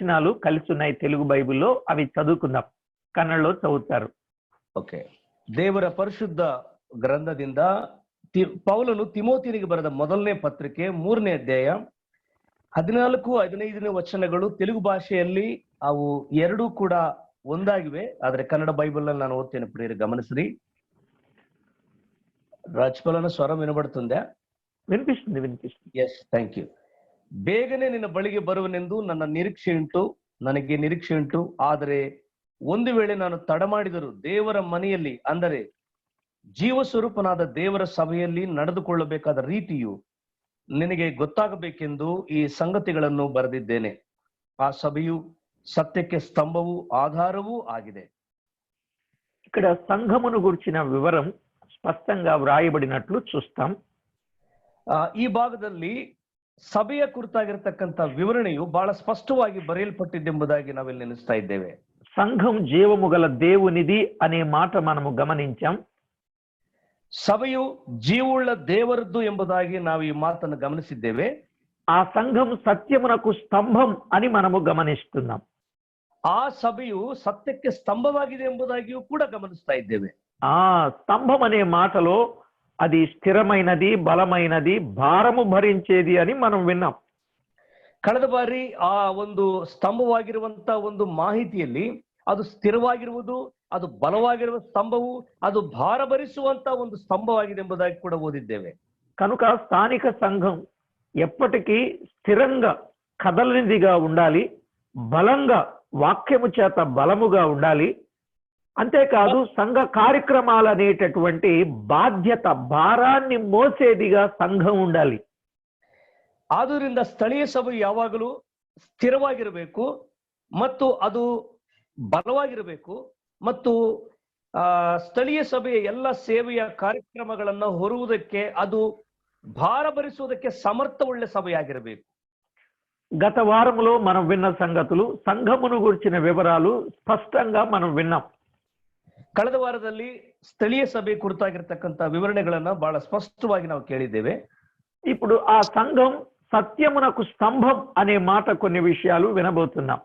వచనాలు కలిసి ఉన్నాయి తెలుగు బైబిల్లో, అవి చదువుకుందాం. కన్నడలో చదువుతారు. ಓಕೆ. ದೇವರ ಪರಿಶುದ್ಧ ಗ್ರಂಥದಿಂದ ಪೌಲನು ತಿಮೋತಿನಿಗೆ ಬರೆದ ಮೊದಲನೇ ಪತ್ರಿಕೆ 3ನೇ ಅಧ್ಯಾಯ 14-15 ವಚನಗಳು తెలుగు ಭಾಷೆಯಲ್ಲಿ ಅವು ಎರಡೂ ಕೂಡ ಒಂದಾಗಿವೆ. ಆದ್ರೆ ಕನ್ನಡ ಬೈಬಲ್ ನಲ್ಲಿ ನಾನು ಓದ್ತೇನೆ, ಪ್ರಿಯರೇ ಗಮನಿಸ್ರಿ. ರಾಜ್ಪಾಲನ ಸ್ವರ ವಿನಬಡುತ್ತದೆ? వినిపిస్తుంది. Yes, thank you. ಬೇಗನೆ ನಿನ್ನ ಬಳಿಗೆ ಬರುವನೆಂದು ನನಗೆ ನಿರೀಕ್ಷೆ ಉಂಟು. ಆದರೆ ಒಂದು ವೇಳೆ ನಾನು ತಡ ಮಾಡಿದರೂ ದೇವರ ಮನೆಯಲ್ಲಿ, ಅಂದರೆ ಜೀವಸ್ವರೂಪನಾದ ದೇವರ ಸಭೆಯಲ್ಲಿ ನಡೆದುಕೊಳ್ಳಬೇಕಾದ ರೀತಿಯು ನಿನಗೆ ಗೊತ್ತಾಗಬೇಕೆಂದು ಈ ಸಂಗತಿಗಳನ್ನು ಬರೆದಿದ್ದೇನೆ. ಆ ಸಭೆಯು సత్యಕ್ಕೆ ಸ್ತಂಭವೂ ఆధారವೂ ఆಗಿದೆ. ఇక్కడ సంఘమును గురించిన వివరం స్పష్టంగా వ్రాయబడినట్లు చూస్తాం. ಈ ಭಾಗದಲ್ಲಿ ಸಭೆಯ ಕುರಿತಾಗಿರತಕ್ಕಂತ ವಿವರಣೆಯು ಬಹಳ ಸ್ಪಷ್ಟವಾಗಿ ಬರೆಯಲ್ಪಟ್ಟಿದ್ದೆಂಬುದಾಗಿ ನಾವಿಲ್ಲಿ ನೆನೆಸ್ತಾ ಇದ್ದೇವೆ. సంఘం జీవము గల దేవునిది అనే మాట మనము గమనించాం. ಸಭೆಯು ಜೀವವುಳ್ಳ ದೇವರದ್ದು ಎಂಬುದಾಗಿ ನಾವು ಈ ಮಾತನ್ನು ಗಮನಿಸಿದ್ದೇವೆ. ఆ సంఘం సత్యమునకు స్తంభం అని మనము గమనిస్తున్నాం. ಆ ಸಭೆಯು ಸತ್ಯಕ್ಕೆ ಸ್ತಂಭವಾಗಿದೆ ಎಂಬುದಾಗಿಯೂ ಕೂಡ ಗಮನಿಸ್ತಾ ಇದ್ದೇವೆ. ఆ స్తంభం అనే మాటలో అది స్థిరమైనది, బలమైనది, భారము భరించేది అని మనం విన్నాం. ಕಳೆದ ಬಾರಿ ಆ ಒಂದು ಸ್ತಂಭವಾಗಿರುವಂತ ಒಂದು ಮಾಹಿತಿಯಲ್ಲಿ ಅದು ಸ್ಥಿರವಾಗಿರುವುದು, ಅದು ಬಲವಾಗಿರುವ ಸ್ತಂಭವು, ಅದು ಭಾರ ಭರಿಸುವಂತ ಒಂದು ಸ್ತಂಭವಾಗಿದೆ ಎಂಬುದಾಗಿ ಕೂಡ ಓದಿದ್ದೇವೆ. కనుక స్థానిక సంఘం ఎప్పటికీ స్థిరంగా కదలనిదిగా ఉండాలి, బలంగా వాక్యము చేత బలముగా ఉండాలి. అంతేకాదు సంఘ కార్యక్రమాలు అనేటటువంటి బాధ్యత, భారాన్ని మోసేదిగా సంఘం ఉండాలి. ಆದ್ದರಿಂದ ಸ್ಥಳೀಯ ಸಭೆ ಯಾವಾಗಲೂ ಸ್ಥಿರವಾಗಿರಬೇಕು ಮತ್ತು ಅದು ಬಲವಾಗಿರಬೇಕು ಮತ್ತು ಸ್ಥಳೀಯ ಸಭೆಯ ಎಲ್ಲ ಸೇವೆಯ ಕಾರ್ಯಕ್ರಮಗಳನ್ನು ಹೊರುವುದಕ್ಕೆ, ಅದು ಭಾರ ಭರಿಸುವುದಕ್ಕೆ ಸಮರ್ಥವುಳ್ಳ ಸಭೆಯಾಗಿರಬೇಕು. గత వారంలో మనం విన్న సంగతులు, సంఘమును గురించిన వివరాలు స్పష్టంగా మనం విన్నాం. ಕಳೆದ ವಾರದಲ್ಲಿ ಸ್ಥಳೀಯ ಸಭೆ ಕುರಿತಾಗಿರ್ತಕ್ಕಂಥ ವಿವರಣೆಗಳನ್ನ ಬಹಳ ಸ್ಪಷ್ಟವಾಗಿ ನಾವು ಕೇಳಿದ್ದೇವೆ. ఇప్పుడు ఆ సంఘం సత్యమునకు స్తంభం అనే మాట కొన్ని విషయాలు వినబోతున్నాం.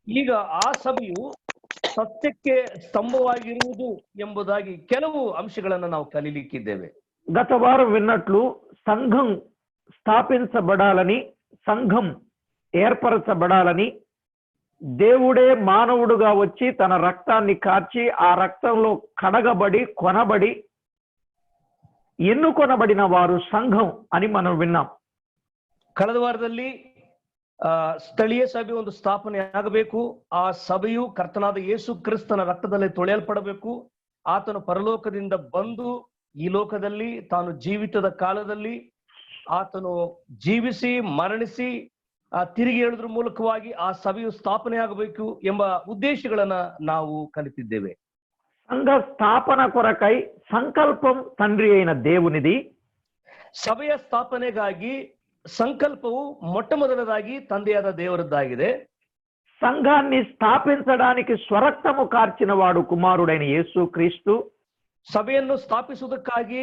ಈಗ ಆ ಸಭೆಯು ಸತ್ಯಕ್ಕೆ ಸ್ತಂಭವಾಗಿರುವುದು ಎಂಬುದಾಗಿ ಕೆಲವು ಅಂಶಗಳನ್ನು ನಾವು ಕಲಿಲಿಕ್ಕಿದ್ದೇವೆ. గత వారం విన్నట్లు సంఘం స్థాపించబడాలని, సంఘం ఏర్పరచబడాలని, దేవుడే మానవుడుగా వచ్చి తన రక్తాన్ని కార్చి ఆ రక్తంలో కడగబడి కొనబడి ఎన్నుకొనబడిన వారు సంఘం అని మనం విన్నాం. ಕಳೆದ ವಾರದಲ್ಲಿ ಸ್ಥಳೀಯ ಸಭೆ ಒಂದು ಸ್ಥಾಪನೆ ಆಗಬೇಕು. ಆ ಸಭೆಯು ಕರ್ತನಾದ ಯೇಸು ಕ್ರಿಸ್ತನ ರಕ್ತದಲ್ಲಿ ತೊಳೆಯಲ್ಪಡಬೇಕು. ಆತನು ಪರಲೋಕದಿಂದ ಬಂದು ಈ ಲೋಕದಲ್ಲಿ ತಾನು ಜೀವಿತದ ಕಾಲದಲ್ಲಿ ಆತನು ಜೀವಿಸಿ ಮರಣಿಸಿ ತಿರುಗಿ ಹೇಳುವುದರ ಮೂಲಕವಾಗಿ ಆ ಸಭೆಯು ಸ್ಥಾಪನೆ ಆಗಬೇಕು ಎಂಬ ಉದ್ದೇಶಗಳನ್ನ ನಾವು ಕಲಿತಿದ್ದೇವೆ. సంఘ స్థాపన కొరకై సంకల్పం తండ్రి అయిన దేవునిది. ಸಭೆಯ ಸ್ಥಾಪನೆಗಾಗಿ ಸಂಕಲ್ಪವು ಮೊಟ್ಟಮೊದಲದಾಗಿ ತಂದೆಯಾದ ದೇವರದ್ದಾಗಿದೆ. సంఘాన్ని స్థాపించడానికి స్వరక్తము కార్చిన వాడు కుమారుడైన యేసు క్రీస్తు. ಸಭೆಯನ್ನು ಸ್ಥಾಪಿಸುವುದಕ್ಕಾಗಿ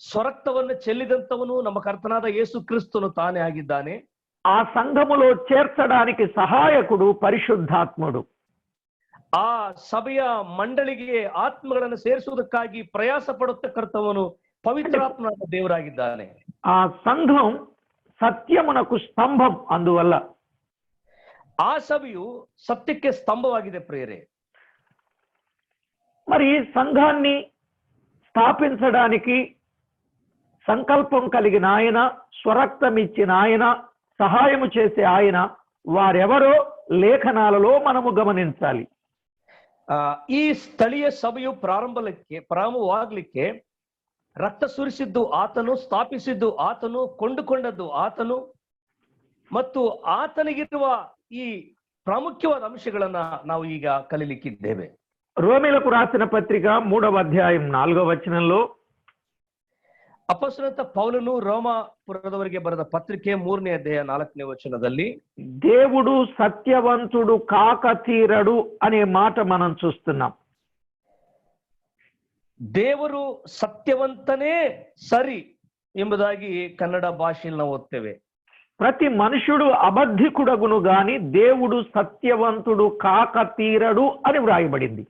ಸ್ವರಕ್ತವನ್ನು ಚೆಲ್ಲಿದಂತವನು ನಮ್ಮ ಕರ್ತನಾದ ಯೇಸು ಕ್ರಿಸ್ತನು ತಾನೇ ಆಗಿದ್ದಾನೆ. ఆ సంఘములో చేర్చడానికి సహాయకుడు పరిశుద్ధాత్ముడు. ಆ ಸಭೆಯ ಮಂಡಳಿಗೆ ಆತ್ಮಗಳನ್ನು ಸೇರಿಸುವುದಕ್ಕಾಗಿ ಪ್ರಯಾಸ ಪಡುತ್ತಕ್ಕಂಥವನು ಪವಿತ್ರಾತ್ಮನಾದ ದೇವರಾಗಿದ್ದಾನೆ. ఆ సంఘం సత్యమునకు స్తంభం. అందువల్ల ಆ ಸಭೆಯು ಸತ್ಯಕ್ಕೆ ಸ್ತಂಭವಾಗಿದೆ ಪ್ರಿಯರೇ. మరి సంఘాన్ని స్థాపించడానికి సంకల్పం కలిగిన ఆయన, స్వరక్తం ఇచ్చిన ఆయన, సహాయము చేసే ఆయన వారెవరో లేఖనాలలో మనము గమనించాలి. ಈ ಸ್ಥಳೀಯ ಸಭೆಯು ಪ್ರಾರಂಭವಾಗಲಿಕ್ಕೆ ರಕ್ತ ಸುರಿಸಿದ್ದು ಆತನು, ಸ್ಥಾಪಿಸಿದ್ದು ಆತನು, ಕೊಂಡುಕೊಂಡದ್ದು ಆತನು ಮತ್ತು ಆತನಿಗಿರುವ ಈ ಪ್ರಾಮುಖ್ಯವಾದ ಅಂಶಗಳನ್ನ ನಾವು ಈಗ ಕಲಿಲಿಕ್ಕಿದ್ದೇವೆ. రోమీలకు రాసిన పత్రిక 3వ అధ్యాయం 4వ వచనంలో ಅಪೊಸ್ತಲನಾದ ಪೌಲನು ರೋಮಾಪುರದವರಿಗೆ ಬರೆದ ಪತ್ರಿಕೆ 3ನೇ ಅಧ್ಯಾಯ 4ನೇ ವಚನದಲ್ಲಿ దేవుడు సత్యవంతుడు కాక తీరడు అనే మాట మనం చూస్తున్నాం. ದೇವರು ಸತ್ಯವಂತನೇ ಸರಿ ಎಂಬುದಾಗಿ ಕನ್ನಡ ಭಾಷೆಯಲ್ಲಿ ನಾವು ಓದ್ತೇವೆ. ప్రతి మనుషుడు అబద్ధికుడగును గాని దేవుడు సత్యవంతుడు కాక తీరడు అని వ్రాయబడింది.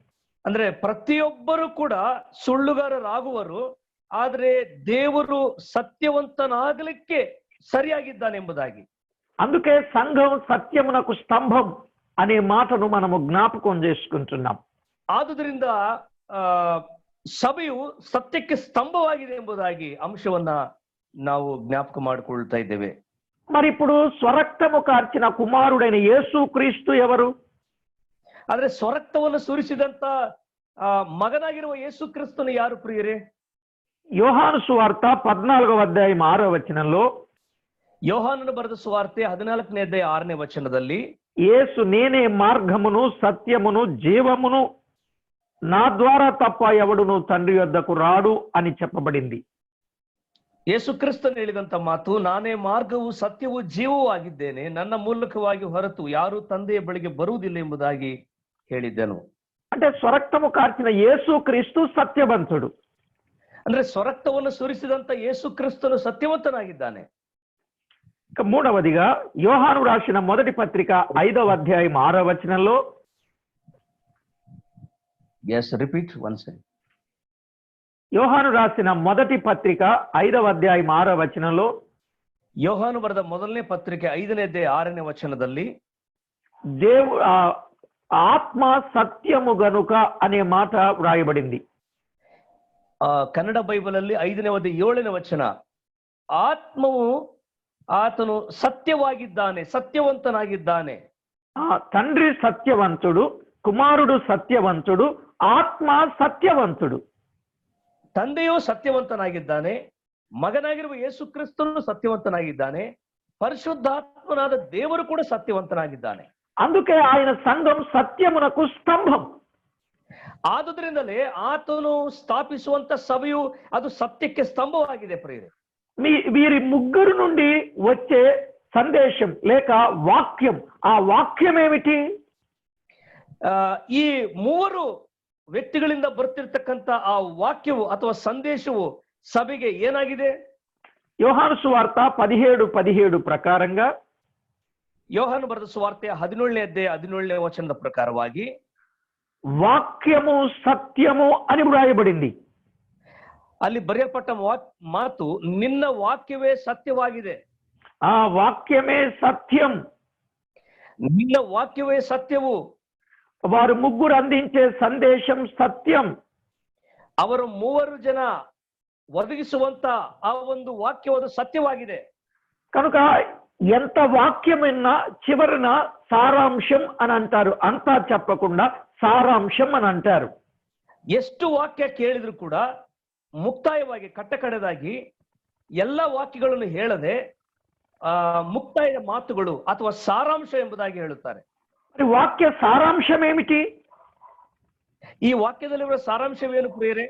ಅಂದ್ರೆ ಪ್ರತಿಯೊಬ್ಬರು ಕೂಡ ಸುಳ್ಳುಗಾರರಾಗುವರು, ಆದರೆ ದೇವರು ಸತ್ಯವಂತನಾಗಲಿಕ್ಕೆ ಸರಿಯಾಗಿದ್ದಾನೆಂಬುದಾಗಿ. అందుకే సంఘం సత్యమునకు స్తంభం అనే మాటను మనము జ్ఞాపకం చేసుకుంటున్నాం. ಆದುದರಿಂದ ಸಭೆಯು ಸತ್ಯಕ್ಕೆ ಸ್ತಂಭವಾಗಿದೆ ಎಂಬುದಾಗಿ ಅಂಶವನ್ನ ನಾವು ಜ್ಞಾಪಕ ಮಾಡಿಕೊಳ್ತಾ ಇದ್ದೇವೆ. మరి ఇప్పుడు స్వరక్తము కార్చిన కుమారుడైన యేసు క్రీస్తు ఎవరు? ಆದ್ರೆ ಸ್ವರಕ್ತವನ್ನು ಸುರಿಸಿದಂತ ಮಗನಾಗಿರುವ ಯೇಸು ಕ್ರಿಸ್ತನು ಯಾರು ಪ್ರಿಯರೇ? యోహాను సువార్త 14వ అధ్యాయం 6వ వచనంలో, ಯೋಹಾನನು ಬರೆದ ಸುವಾರ್ತೆ 14ನೇ ಅಧ್ಯಾಯ 6ನೇ ವಚನದಲ್ಲಿ, యేసు నేనే మార్గమును సత్యమును జీవమును, నా ద్వారా తప్ప ఎవడును తండ్రి వద్దకు రాడు అని చెప్పబడింది. ಯೇಸು ಕ್ರಿಸ್ತನು ಹೇಳಿದಂತ ಮಾತು, ನಾನೇ ಮಾರ್ಗವು ಸತ್ಯವೂ ಜೀವವೂ ಆಗಿದ್ದೇನೆ, ನನ್ನ ಮೂಲಕವಾಗಿ ಹೊರತು ಯಾರು ತಂದೆಯ ಬಳಿಗೆ ಬರುವುದಿಲ್ಲ ಎಂಬುದಾಗಿ ಹೇಳಿದ್ದನು. అంటే స్వరక్తము కార్చిన యేసు క్రీస్తు సత్యవంతుడు. ಅಂದ್ರೆ ಸ್ವರಕ್ತವನ್ನು ಸುರಿಸಿದಂತ ಯೇಸು ಕ್ರಿಸ್ತನು ಸತ್ಯವಂತನಾಗಿದ್ದಾನೆ. ఇక మూడవదిగా యోహాను రాసిన మొదటి పత్రిక 5వ అధ్యాయం 6వ వచనంలో, యోహాను రాసిన మొదటి పత్రిక 5వ అధ్యాయం 6వ వచనంలో, ಯೋಹಾನು ಬರೆದ ಮೊದಲನೇ ಪತ್ರಿಕೆ 5ನೇ ಅಧ್ಯಾಯ 6ನೇ ವಚನದಲ್ಲಿ, ఆత్మ సత్యము గనుక అనే మాట వ్రాయబడింది. ಕನ್ನಡ ಬೈಬಲ್ ಅಲ್ಲಿ 5ನೇ ಅಧ್ಯಾಯ 7ನೇ ವಚನ, ಆತ್ಮವು ಆತನು ಸತ್ಯವಾಗಿದ್ದಾನೆ, ಸತ್ಯವಂತನಾಗಿದ್ದಾನೆ. తండ్రి సత్యవంతుడు, కుమారుడు సత్యవంతుడు, ఆత్మ సత్యవంతుడు. ತಂದೆಯು ಸತ್ಯವಂತನಾಗಿದ್ದಾನೆ, ಮಗನಾಗಿರುವ ಯೇಸು ಕ್ರಿಸ್ತನು ಸತ್ಯವಂತನಾಗಿದ್ದಾನೆ, ಪರಿಶುದ್ಧಾತ್ಮನಾದ ದೇವರು ಕೂಡ ಸತ್ಯವಂತನಾಗಿದ್ದಾನೆ. అందుకే ఆయన సంఘం సత్యమునకు స్తంభం. ಆದುದರಿಂದಲೇ ಆತನು ಸ್ಥಾಪಿಸುವಂತ ಸಭೆಯು ಅದು ಸತ್ಯಕ್ಕೆ ಸ್ತಂಭವಾಗಿದೆ ಪ್ರಿಯರೇ. వీరి ముగ్గురు నుండి వచ్చే సందేశం లేక వాక్యం, ఆ వాక్యం ఏమిటి? ಈ ಮೂವರು ವ್ಯಕ್ತಿಗಳಿಂದ ಬರ್ತಿರ್ತಕ್ಕಂಥ ಆ ವಾಕ್ಯವು ಅಥವಾ ಸಂದೇಶವು ಸಭೆಗೆ ಏನಾಗಿದೆ? యోహాను సువార్త 17:17 ప్రకారంగా, ಯೋಹಾನು ಬರೆದ ಸುವಾರ್ತೆ 17ನೇ ಅಧ್ಯಾಯ 17ನೇ ವಚನದ ಪ್ರಕಾರವಾಗಿ, వాక్యము సత్యము అని వ్రాయబడింది. ಅಲ್ಲಿ ಬರೆಯಲ್ಪಟ್ಟ ಮಾತು, ನಿನ್ನ ವಾಕ್ಯವೇ ಸತ್ಯವಾಗಿದೆ. ఆ వాక్యమే సత్యం. ನಿನ್ನ ವಾಕ್ಯವೇ ಸತ್ಯವು. వారు ముగ్గురు అందించే సందేశం సత్యం. ಅವರು ಮೂವರು ಜನ ಒದಗಿಸುವಂತ ಆ ಒಂದು ವಾಕ್ಯವಾದ ಸತ್ಯವಾಗಿದೆ. కనుక ఎంత వాక్యమైనా చివరిన సారాంశం అని అంటారు. అంతా చెప్పకుండా సారాంశం అని అంటారు. ಎಷ್ಟು ವಾಕ್ಯ ಕೇಳಿದ್ರು ಕೂಡ ಮುಕ್ತಾಯವಾಗಿ ಕಟ್ಟಕಡೆದಾಗಿ ಎಲ್ಲ ವಾಕ್ಯಗಳನ್ನು ಹೇಳದೆ ಮುಕ್ತಾಯದ ಮಾತುಗಳು ಅಥವಾ ಸಾರಾಂಶ ಎಂಬುದಾಗಿ ಹೇಳುತ್ತಾರೆ. వాక్య సారాంశం ఏమిటి? ಈ ವಾಕ್ಯದಲ್ಲಿರುವ ಸಾರಾಂಶವೇನು ಪ್ರಿಯರೇ?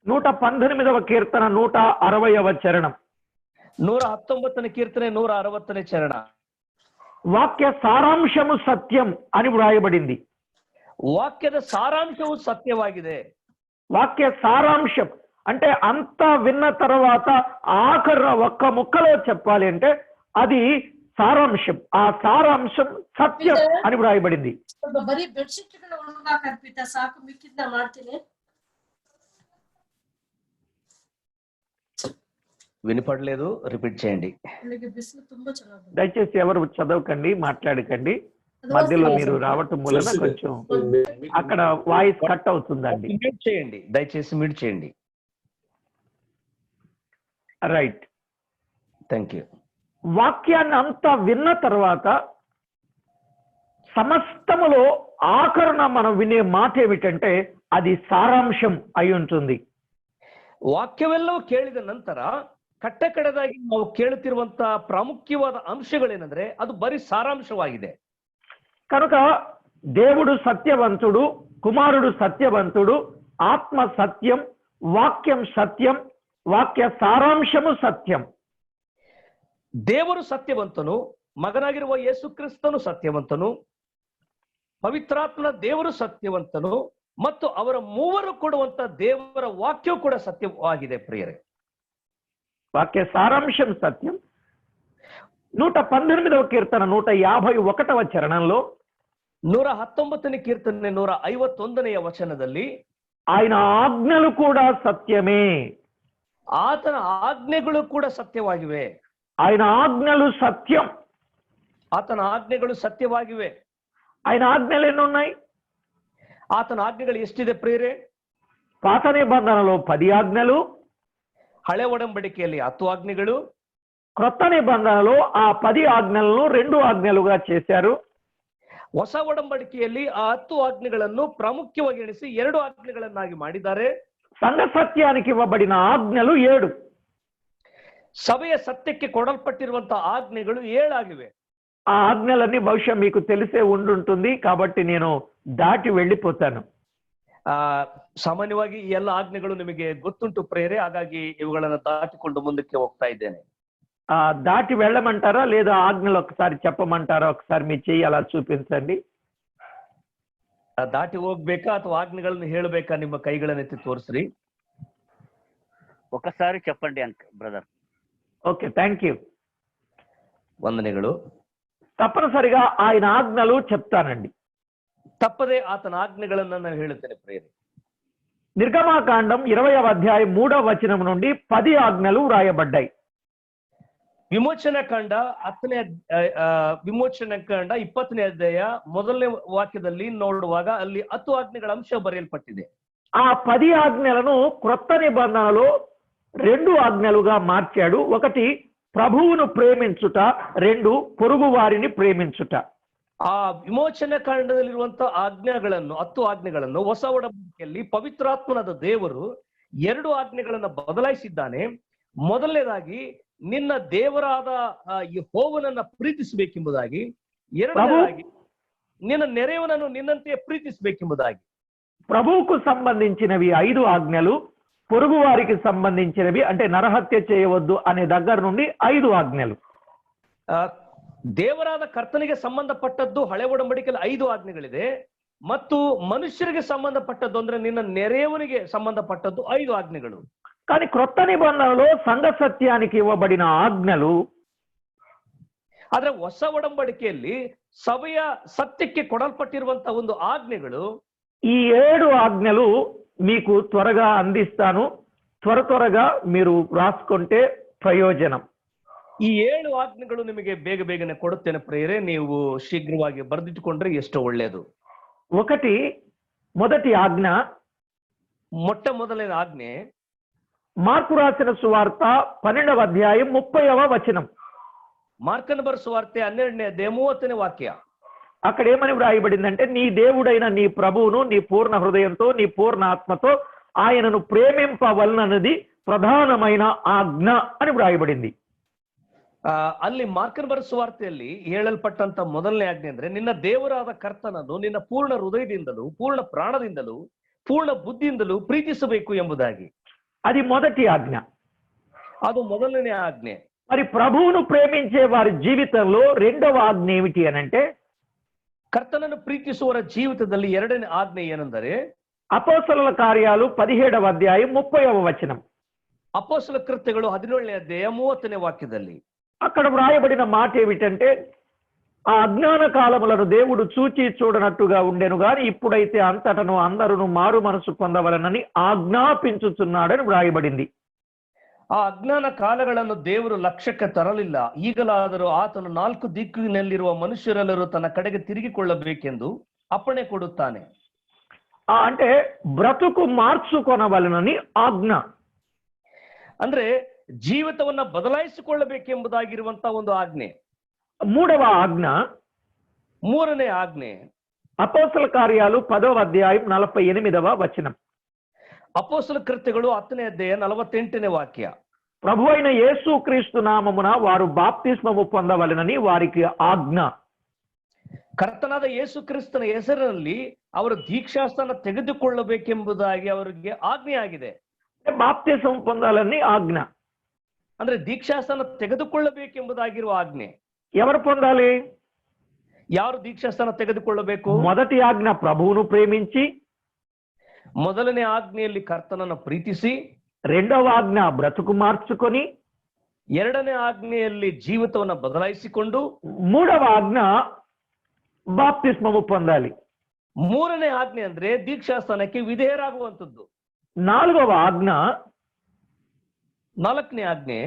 118వ కీర్తన 160వ చరణం, 119ನೇ కీర్తನೆ 160ನೇ చరణ. వాక్య సారాంశము సత్యం అని వ్రాయబడింది. వాక్యದ సారాంశವು సత్యವಾಗಿದೆ. వాక్య సారాంశం అంటే అంతా విన్న తర్వాత ఆఖరణ ఒక్క ముక్కలో చెప్పాలి అంటే అది సారాంశం. ఆ సారాంశం సత్యం అని వ్రాయబడింది. ಬರೀ ಬೆಡ್ಶೀಟ್ ಒಣಗಾಕ ಅರ್ಪಿತ ಸಾಕು, ಮಿಕ್ಕಿದ್ನ ಮಾಡ್ತೀನಿ. వినపడలేదు, రిపీట్ చేయండి. బిస్లు ತುಂಬಾ ಚೆನ್ನಾಗಿದೆ. దయచేసి ఎవరు చదవకండి, మాట్లాడకండి. మధ్యలో మీరు రావటం మూలన కొంచెం అక్కడ వాయిస్ కట్ అవుతుందండి. మ్యూట్ చేయండి, దయచేసి మ్యూట్ చేయండి. Right, thank you. వాక్యాన్ని అంతా విన్న తర్వాత సమస్తములో ఆఖరణ మనం వినే మాట ఏమిటంటే అది సారాంశం అయి ఉంటుంది. ವಾಕ್ಯವೆಲ್ಲವೂ ಕೇಳಿದ ನಂತರ ಕಟ್ಟಕಡೆದಾಗಿ ನಾವು ಕೇಳುತ್ತಿರುವಂತಹ ಪ್ರಾಮುಖ್ಯವಾದ ಅಂಶಗಳೇನೆಂದ್ರೆ ಅದು ಬರೀ ಸಾರಾಂಶವಾಗಿದೆ. కనుక దేవుడు సత్యవంతుడు, కుమారుడు సత్యవంతుడు, ఆత్మ సత్యం, వాక్యం సత్యం, వాక్య సారాంశము సత్యం. ದೇವರು ಸತ್ಯವಂತನು, ಮಗನಾಗಿರುವ ಯೇಸು ಕ್ರಿಸ್ತನು ಸತ್ಯವಂತನು, ಪವಿತ್ರಾತ್ಮನ ದೇವರು ಸತ್ಯವಂತನು ಮತ್ತು ಅವರ ಮೂವರು ಕೊಡುವಂತ ದೇವರ ವಾಕ್ಯವು ಕೂಡ ಸತ್ಯವಾಗಿದೆ ಪ್ರಿಯರೇ. వాక్య సారాంశం సత్యం, 118వ కీర్తన 151వ చరణంలో 119ನೇ ಕೀರ್ತನೆ 151ನೆಯ ವಚನದಲ್ಲಿ ఆయన ఆజ్ఞలు కూడా సత్యమే, ಆತನ ಆಜ್ಞೆಗಳು ಕೂಡ ಸತ್ಯವಾಗಿವೆ. ఆయన ఆజ్ఞలు సత్యం. ಆತನ ಆಜ್ಞೆಗಳು ಸತ್ಯವಾಗಿವೆ. ఆయన ఆజ్ఞలు ఎన్ని ఉన్నాయి? ಆತನ ಆಜ್ಞೆಗಳು ಎಷ್ಟಿದೆ ಪ್ರಿಯರೇ? పాత నిబంధనలో 10 ఆజ్ఞలు, ಹಳೆ ಒಡಂಬಡಿಕೆಯಲ್ಲಿ 10 ಆಜ್ಞೆಗಳು, క్రొత్త నిబంధనలో ఆ 10 ఆజ్ఞలను 2 ఆజ్ఞలుగా చేశారు. ಹೊಸ ಒಡಂಬಡಿಕೆಯಲ್ಲಿ ಆ 10 ಆಜ್ಞೆಗಳನ್ನು ಪ್ರಾಮುಖ್ಯವಾಗಿ ಎಣಿಸಿ 2 ಆಜ್ಞೆಗಳನ್ನಾಗಿ ಮಾಡಿದ್ದಾರೆ. సంఘ సత్యానికి ఇవ్వబడిన ఆజ్ఞలు 7. ಸಭೆಯ ಸತ್ಯಕ್ಕೆ ಕೊಡಲ್ಪಟ್ಟಿರುವಂತಹ ಆಜ್ಞೆಗಳು 7 ಆಗಿವೆ. ఆ ఆజ్ఞలన్నీ బహుశా మీకు తెలిసే ఉండుంటుంది, కాబట్టి నేను దాటి వెళ్ళిపోతాను. ಸಾಮಾನ್ಯವಾಗಿ ಈ ಎಲ್ಲ ಆಜ್ಞೆಗಳು ನಿಮಗೆ ಗೊತ್ತುಂಟು ಪ್ರೇರೆ, ಹಾಗಾಗಿ ಇವುಗಳನ್ನು ದಾಟಿಕೊಂಡು ಮುಂದಕ್ಕೆ ಹೋಗ್ತಾ ಇದ್ದೇನೆ. దాటి వెళ్ళమంటారా లేదా ఆజ్ఞలు ఒకసారి చెప్పమంటారా? ఒకసారి మీ చెయ్యి అలా చూపించండి. ದಾಟಿ ಹೋಗ್ಬೇಕಾ ಅಥವಾ ಆಜ್ಞೆಗಳನ್ನು ಹೇಳಬೇಕಾ? ನಿಮ್ಮ ಕೈಗಳನ್ನೆತ್ತಿ ತೋರಿಸ್ರಿ. ఒకసారి చెప్పండి బ్రదర్. Okay, thank you. ವಂದನೆಗಳು. తప్పనిసరిగా ఆయన ఆజ్ఞలు చెప్తానండి. ತಪ್ಪದೆ ಆತನ ಆಜ್ಞೆಗಳನ್ನ ನಾನು ಹೇಳುತ್ತೇನೆ ಪ್ರೇರೆ. నిర్గమాకాండం 20వ అధ్యాయం 3వ వచనం నుండి 10 ఆజ్ఞలు వ్రాయబడ్డాయి. ವಿಮೋಚನಾ ಕಾಂಡ 20ನೇ ಅಧ್ಯಾಯ 1ನೇ ವಾಕ್ಯದಲ್ಲಿ ನೋಡುವಾಗ ಅಲ್ಲಿ 10 ಆಜ್ಞೆಗಳ ಅಂಶ ಬರೆಯಲ್ಪಟ್ಟಿದೆ. ఆ 10 ఆజ్ఞలను క్రొత్త నిబంధనలో 2 ఆజ్ఞలుగా మార్చాడు. ఒకటి ప్రభువును ప్రేమించుట, 2 పొరుగు వారిని ప్రేమించుట. ಆ ವಿಮೋಚನಾ ಕಾಂಡದಲ್ಲಿರುವಂತಹ 10 ಆಜ್ಞೆಗಳನ್ನು ಹೊಸ ಒಡಂಬಡಿಕೆಯಲ್ಲಿ ಪವಿತ್ರಾತ್ಮನಾದ ದೇವರು 2 ಆಜ್ಞೆಗಳನ್ನ ಬದಲಾಯಿಸಿದ್ದಾನೆ. ಮೊದಲನೇದಾಗಿ ನಿನ್ನ ದೇವರಾದ ಯೆಹೋವನನ್ನ ಪ್ರೀತಿಸಬೇಕೆಂಬುದಾಗಿ, ಎರಡನೇದಾಗಿ ನಿನ್ನ ನೆರೆಯವನನ್ನು ನಿನ್ನಂತೆ ಪ್ರೀತಿಸಬೇಕೆಂಬುದಾಗಿ. ప్రభువుకు సంబంధించినవి 5 ఆజ్ఞలు, పొరుగు వారికి సంబంధించినవి అంటే నరహత్య చేయవద్దు అనే దగ్గర నుండి 5 ఆజ్ఞలు. ದೇವರಾದ ಕರ್ತನಿಗೆ ಸಂಬಂಧಪಟ್ಟದ್ದು ಹಳೆ ಒಡಂಬಡಿಕೆಯಲ್ಲಿ 5 ಆಜ್ಞೆಗಳಿದೆ, ಮತ್ತು ಮನುಷ್ಯರಿಗೆ ಸಂಬಂಧಪಟ್ಟದ್ದು ಅಂದ್ರೆ ನಿನ್ನ ನೆರೆಯವನಿಗೆ ಸಂಬಂಧಪಟ್ಟದ್ದು 5 ಆಜ್ಞೆಗಳು. కానీ క్రొత్త నిబంధనలో సంఘ సత్యానికి ఇవ్వబడిన ఆజ్ఞలు, ಆದ್ರೆ ಹೊಸ ಒಡಂಬಡಿಕೆಯಲ್ಲಿ ಸಭೆಯ ಸತ್ಯಕ್ಕೆ ಕೊಡಲ್ಪಟ್ಟಿರುವಂತಹ ಒಂದು ಆಜ್ಞೆಗಳು, ఈ 7 ఆజ్ఞలు మీకు త్వరగా అందిస్తాను. త్వరగా మీరు రాసుకుంటే ప్రయోజనం. ಈ 7 ಆಜ್ಞೆಗಳು ನಿಮಗೆ ಬೇಗನೆ ಕೊಡುತ್ತೇನೆ ಪ್ರಿಯರೇ, ನೀವು ಶೀಘ್ರವಾಗಿ ಬರೆದಿಟ್ಟುಕೊಂಡ್ರೆ ಎಷ್ಟೋ ಒಳ್ಳೆಯದು. మొదటి ఆజ్ఞ, ಮೊದಲನೇ ಆಜ್ಞೆ మార్కు రాసిన సువార్త 12వ అధ్యాయం 30వ వచనం. మార్కను బర సువార్ತೆ 12ನೇ అధ్యాయం 30ನೇ వాక్య. అక్కడ ఏమని వ్రాయబడిందంటే, నీ దేవుడైన నీ ప్రభువును నీ పూర్ణ హృదయంతో నీ పూర్ణ ఆత్మతో ఆయనను ప్రేమింపవలనది ప్రధానమైన ఆజ్ఞ అని వ్రాయబడింది. ಅಲ್ಲಿ ಮಾರ್ಕನ ಬರ ಸುವಾರ್ತೆಯಲ್ಲಿ ಹೇಳಲ್ಪಟ್ಟಂತ ಮೊದಲನೇ ಆಜ್ಞೆ ಅಂದ್ರೆ ನಿನ್ನ ದೇವರಾದ ಕರ್ತನನ್ನು ನಿನ್ನ ಪೂರ್ಣ ಹೃದಯದಿಂದಲೂ ಪೂರ್ಣ ಪ್ರಾಣದಿಂದಲೂ ಪೂರ್ಣ ಬುದ್ಧಿಯಿಂದಲೂ ಪ್ರೀತಿಸಬೇಕು ಎಂಬುದಾಗಿ. అది మొదటి ఆజ్ఞ. ಅದು ಮೊದಲನೇ ಆಜ್ಞೆ. మరి ప్రభువును ప్రేమించే వారి జీవితంలో 2వ ఆజ్ఞ ఏమిటి అనంటే, ಕರ್ತನನ್ನು ಪ್ರೀತಿಸುವವರ ಜೀವಿತದಲ್ಲಿ 2ನೇ ಆಜ್ಞೆ ಏನೆಂದರೆ అపోస్తలుల కార్యాలు 17వ అధ్యాయం 30వ వచనం. ಅಪೊಸ್ತಲ ಕೃತ್ಯಗಳು 17ನೇ ಅಧ್ಯಾಯ 30ನೇ వాక్యದಲ್ಲಿ అక్కడ వ్రాయబడిన మాట ఏమిటంటే, ఆ అజ్ఞాన కాలములను దేవుడు చూచి చూడనట్టుగా ఉండెను గాని ఇప్పుడైతే అంతటను అందరూ మారు మనసు పొందవలనని ఆజ్ఞాపించుచున్నాడని వ్రాయబడింది. ಆ ಅಜ್ಞಾನ ಕಾಲಗಳನ್ನು ದೇವರು ಲಕ್ಷ್ಯಕ್ಕೆ ತರಲಿಲ್ಲ, ಈಗಲಾದರೂ ಆತನು 4 ದಿಕ್ಕಿನಲ್ಲಿರುವ ಮನುಷ್ಯರೆಲ್ಲರೂ ತನ್ನ ಕಡೆಗೆ ತಿರುಗಿಕೊಳ್ಳಬೇಕೆಂದು ಅಪ್ಪಣೆ ಕೊಡುತ್ತಾನೆ. అంటే బ్రతుకు మార్చుకొనవలనని ఆజ్ఞ. ಅಂದ್ರೆ ಜೀವಿತವನ್ನ ಬದಲಾಯಿಸಿಕೊಳ್ಳಬೇಕೆಂಬುದಾಗಿರುವಂತಹ ಒಂದು ಆಜ್ಞೆ. 3వ ఆజ్ఞ, 3ನೇ ಆಜ್ಞೆ అపోస్తల కార్యాలు 10వ అధ్యాయం 48వ వచనం. ಅಪೊಸ್ತಲ ಕೃತ್ಯಗಳು 10ನೇ ಅಧ್ಯಾಯ 48ನೇ వాక్య. ప్రభు అయిన యేసుక్రీస్తు నామమున వారు బాప్తిస్మము పొందవలెనని వారికి ఆజ్ఞ. ಕರ್ತನಾದ ಯೇಸು ಕ್ರಿಸ್ತನ ಹೆಸರಿನಲ್ಲಿ ಅವರು ದೀಕ್ಷಾಸ್ಥಾನ ತೆಗೆದುಕೊಳ್ಳಬೇಕೆಂಬುದಾಗಿ ಅವರಿಗೆ ಆಜ್ಞೆ ಆಗಿದೆ. బాప్తిస్మం పొందాలని ఆజ్ఞ. ಅಂದ್ರೆ ದೀಕ್ಷಾಸ್ಥಾನ ತೆಗೆದುಕೊಳ್ಳಬೇಕೆಂಬುದಾಗಿರುವ ಆಜ್ಞೆ. ఎవరు పొందాలి? ಯಾರು ದೀಕ್ಷಾಸ್ಥಾನ ತೆಗೆದುಕೊಳ್ಳಬೇಕು? మొదటి ఆజ్ఞ ప్రభువును ప్రేమించి, ಮೊದಲನೇ ಆಜ್ಞೆಯಲ್ಲಿ ಕರ್ತನನ್ನು ಪ್ರೀತಿಸಿ, 2వ ఆజ్ఞ బ్రతుకు మార్చుకొని, ಎರಡನೇ ಆಜ್ಞೆಯಲ್ಲಿ ಜೀವಿತವನ್ನ ಬದಲಾಯಿಸಿಕೊಂಡು, మూడవ ఆజ్ఞ బాప్తిస్మము పొందాలి. ಮೂರನೇ ಆಜ್ಞೆ ಅಂದ್ರೆ ದೀಕ್ಷಾಸ್ಥಾನಕ್ಕೆ ವಿಧೇಯರಾಗುವಂಥದ್ದು. నాలుగవ ఆజ్ఞ, ನಾಲ್ಕನೇ ಆಜ್ಞೆ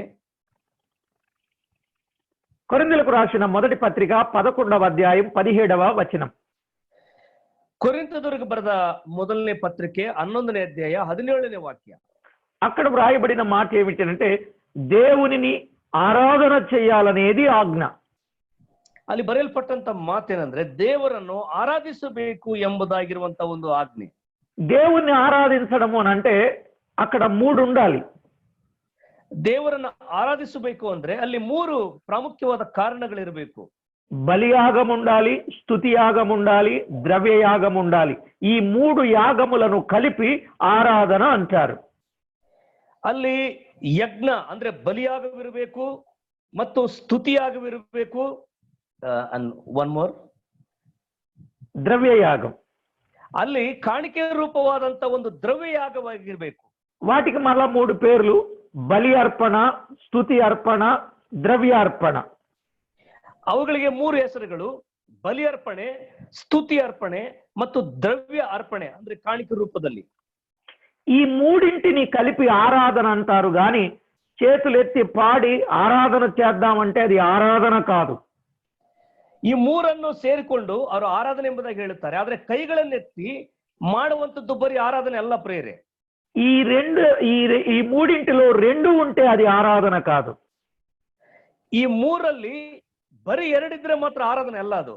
కొరింథీయులకు రాసిన మొదటి పత్రిక 11వ అధ్యాయం 17వ వచనం. ಕೊರಿಂಥದವರಿಗೆ ಬರೆದ ಮೊದಲನೇ ಪತ್ರಿಕೆ 11ನೇ ಅಧ್ಯಾಯ 17ನೇ ವಾಕ್ಯ. అక్కడ వ్రాయబడిన మాట ఏమిటంటే దేవునిని ఆరాధన చేయాలనేది ఆజ్ఞ. ಅಲ್ಲಿ ಬರೆಯಲ್ಪಟ್ಟಂತ ಮಾತೇನಂದ್ರೆ ದೇವರನ್ನು ಆರಾಧಿಸಬೇಕು ಎಂಬುದಾಗಿರುವಂತ ಒಂದು ಆಜ್ಞೆ. దేవుణ్ణి ఆరాధించడము అని అంటే అక్కడ మూడు ఉండాలి. ದೇವರನ್ನು ಆರಾಧಿಸಬೇಕು ಅಂದ್ರೆ ಅಲ್ಲಿ ಮೂರು ಪ್ರಾಮುಖ್ಯವಾದ ಕಾರಣಗಳಿರಬೇಕು. బలియాగం ఉండాలి, స్తుతి యాగం ఉండాలి, ద్రవ్య యాగం ఉండాలి. ఈ మూడు యాగములను కలిపి ఆరాధన అంటారు. ಅಲ್ಲಿ ಯಜ್ಞ ಅಂದ್ರೆ ಬಲಿಯಾಗವಿರಬೇಕು ಮತ್ತು ಸ್ತುತಿಯಾಗವಿರಬೇಕು. ಒನ್ ಮೋರ್, ద్రవ్య యాగం. ಅಲ್ಲಿ ಕಾಣಿಕೆ ರೂಪವಾದಂತ ಒಂದು ದ್ರವ್ಯ ಯಾಗವಾಗಿರ್ಬೇಕು. వాటికి మళ్ళా మూడు పేర్లు: బలి అర్పణ, స్తుతి అర్పణ, ద్రవ్య అర్పణ. ಅವುಗಳಿಗೆ ಮೂರು ಹೆಸರುಗಳು: ಬಲಿ ಅರ್ಪಣೆ, ಸ್ತುತಿ ಅರ್ಪಣೆ ಮತ್ತು ದ್ರವ್ಯ ಅರ್ಪಣೆ, ಅಂದ್ರೆ ಕಾಣಿಕೆ ರೂಪದಲ್ಲಿ. ఈ మూడింటిని కలిపి ఆరాధన అంటారు గాని చేతులెత్తి పాడి ఆరాధన చేద్దామంటే అది ఆరాధన కాదు. ಈ ಮೂರನ್ನು ಸೇರಿಕೊಂಡು ಅವರು ಆರಾಧನೆ ಎಂಬುದಾಗಿ ಹೇಳುತ್ತಾರೆ. ಆದ್ರೆ ಕೈಗಳನ್ನೆತ್ತಿ ಮಾಡುವಂತದ್ದು ಬರೀ ಆರಾಧನೆ ಅಲ್ಲ ಪ್ರೇರೆ. ఈ మూడింటిలో రెండు ఉంటే అది ఆరాధన కాదు. ఈ ಮೂರಲ್ಲಿ ಬರೀ ಎರಡಿದ್ರೆ ಮಾತ್ರ ಆರಾಧನೆ ಅಲ್ಲ ಅದು.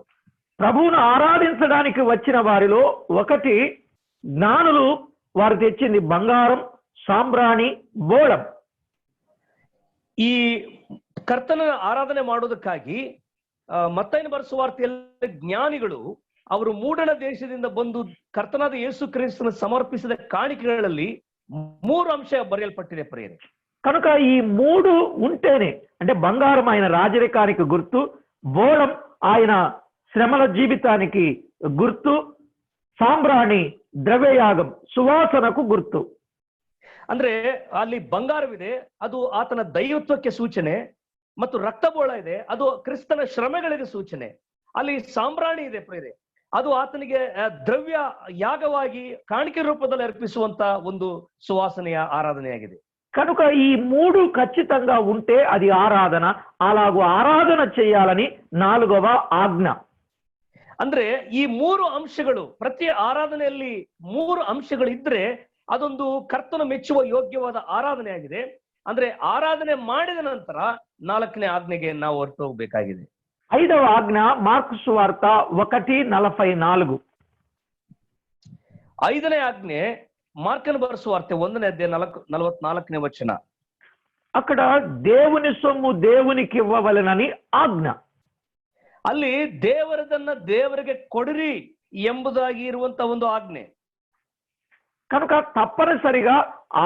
ప్రభువును ఆరాధించడానికి వచ్చిన వారిలో ఒకటి జ్ఞానులు, వారు తెచ్చింది బంగారం, సాంబ్రాణి, బోళం. ಈ ಕರ್ತನ ಆರಾಧನೆ ಮಾಡೋದಕ್ಕಾಗಿ ಮತ್ತೈನ ಬರೆಸುವಾರ್ತೆಯಲ್ಲಿ ಜ್ಞಾನಿಗಳು ಅವರು ಮೂಡಣ ದೇಶದಿಂದ ಬಂದು ಕರ್ತನಾದ ಯೇಸು ಕ್ರಿಸ್ತನ ಸಮರ್ಪಿಸಿದ ಕಾಣಿಕೆಗಳಲ್ಲಿ ಮೂರು ಅಂಶ ಬರೆಯಲ್ಪಟ್ಟಿದೆ ಪ್ರಿಯರೇ. కనుక ఈ మూడు ఉంటేనే, అంటే బంగారం ఆయన రాజరికానికి గుర్తు, బోళం ఆయన శ్రమల జీవితానికి గుర్తు, సాంబ్రాణి ద్రవ్యయాగం ಸುವಾಸನకు ಗುರ್ತು. ಅಂದ್ರೆ ಅಲ್ಲಿ ಬಂಗಾರವಿದೆ, ಅದು ಆತನ ದೈವತ್ವಕ್ಕೆ ಸೂಚನೆ, ಮತ್ತು ರಕ್ತಬೋಳ ಇದೆ, ಅದು ಕ್ರಿಸ್ತನ ಶ್ರಮೆಗಳಿಗೆ ಸೂಚನೆ. ಅಲ್ಲಿ ಸಾಂಬ್ರಾಣಿ ಇದೆ ಪ್ರೇರೆ, ಅದು ಆತನಿಗೆ ದ್ರವ್ಯ ಯಾಗವಾಗಿ ಕಾಣಿಕೆ ರೂಪದಲ್ಲಿ ಅರ್ಪಿಸುವಂತ ಒಂದು ಸುವಾಸನೆಯ ಆರಾಧನೆಯಾಗಿದೆ. కనుక ఈ మూడు ఖచ్చితంగా ఉంటే అది ఆరాధన. అలాగూ ఆరాధన చేయాలని నాలుగవ ఆజ్ఞ. ಅಂದ್ರೆ ಈ ಮೂರು ಅಂಶಗಳು, ಪ್ರತಿ ಆರಾಧನೆಯಲ್ಲಿ ಮೂರು ಅಂಶಗಳು ಇದ್ರೆ ಅದೊಂದು ಕರ್ತನ ಮೆಚ್ಚುವ ಯೋಗ್ಯವಾದ ಆರಾಧನೆ ಆಗಿದೆ. ಅಂದ್ರೆ ಆರಾಧನೆ ಮಾಡಿದ ನಂತರ ನಾಲ್ಕನೇ ಆಜ್ಞೆಗೆ ನಾವು ಹೊರಟು ಹೋಗ್ಬೇಕಾಗಿದೆ. ಐದವ ಆಜ್ಞ ಮಾರ್ಕು ಸುವಾರ್ತ 1:44. ಐದನೇ ಆಜ್ಞೆ మార్కను బరసువార్ತೆ 1ನೇ ಅಧ್ಯಾಯ 44ನೇ ವಚನ. అక్కడ దేవుని సొమ్ము దేవునికి ఇవ్వవలెనని ఆజ్ఞ. ಅಲ್ಲಿ ದೇವರದನ್ನ ದೇವರಿಗೆ ಕೊಡಿರಿ ಎಂಬುದಾಗಿ ಇರುವಂತ ಒಂದು ಆಜ್ಞೆ. కనుక తప్పనిసరిగా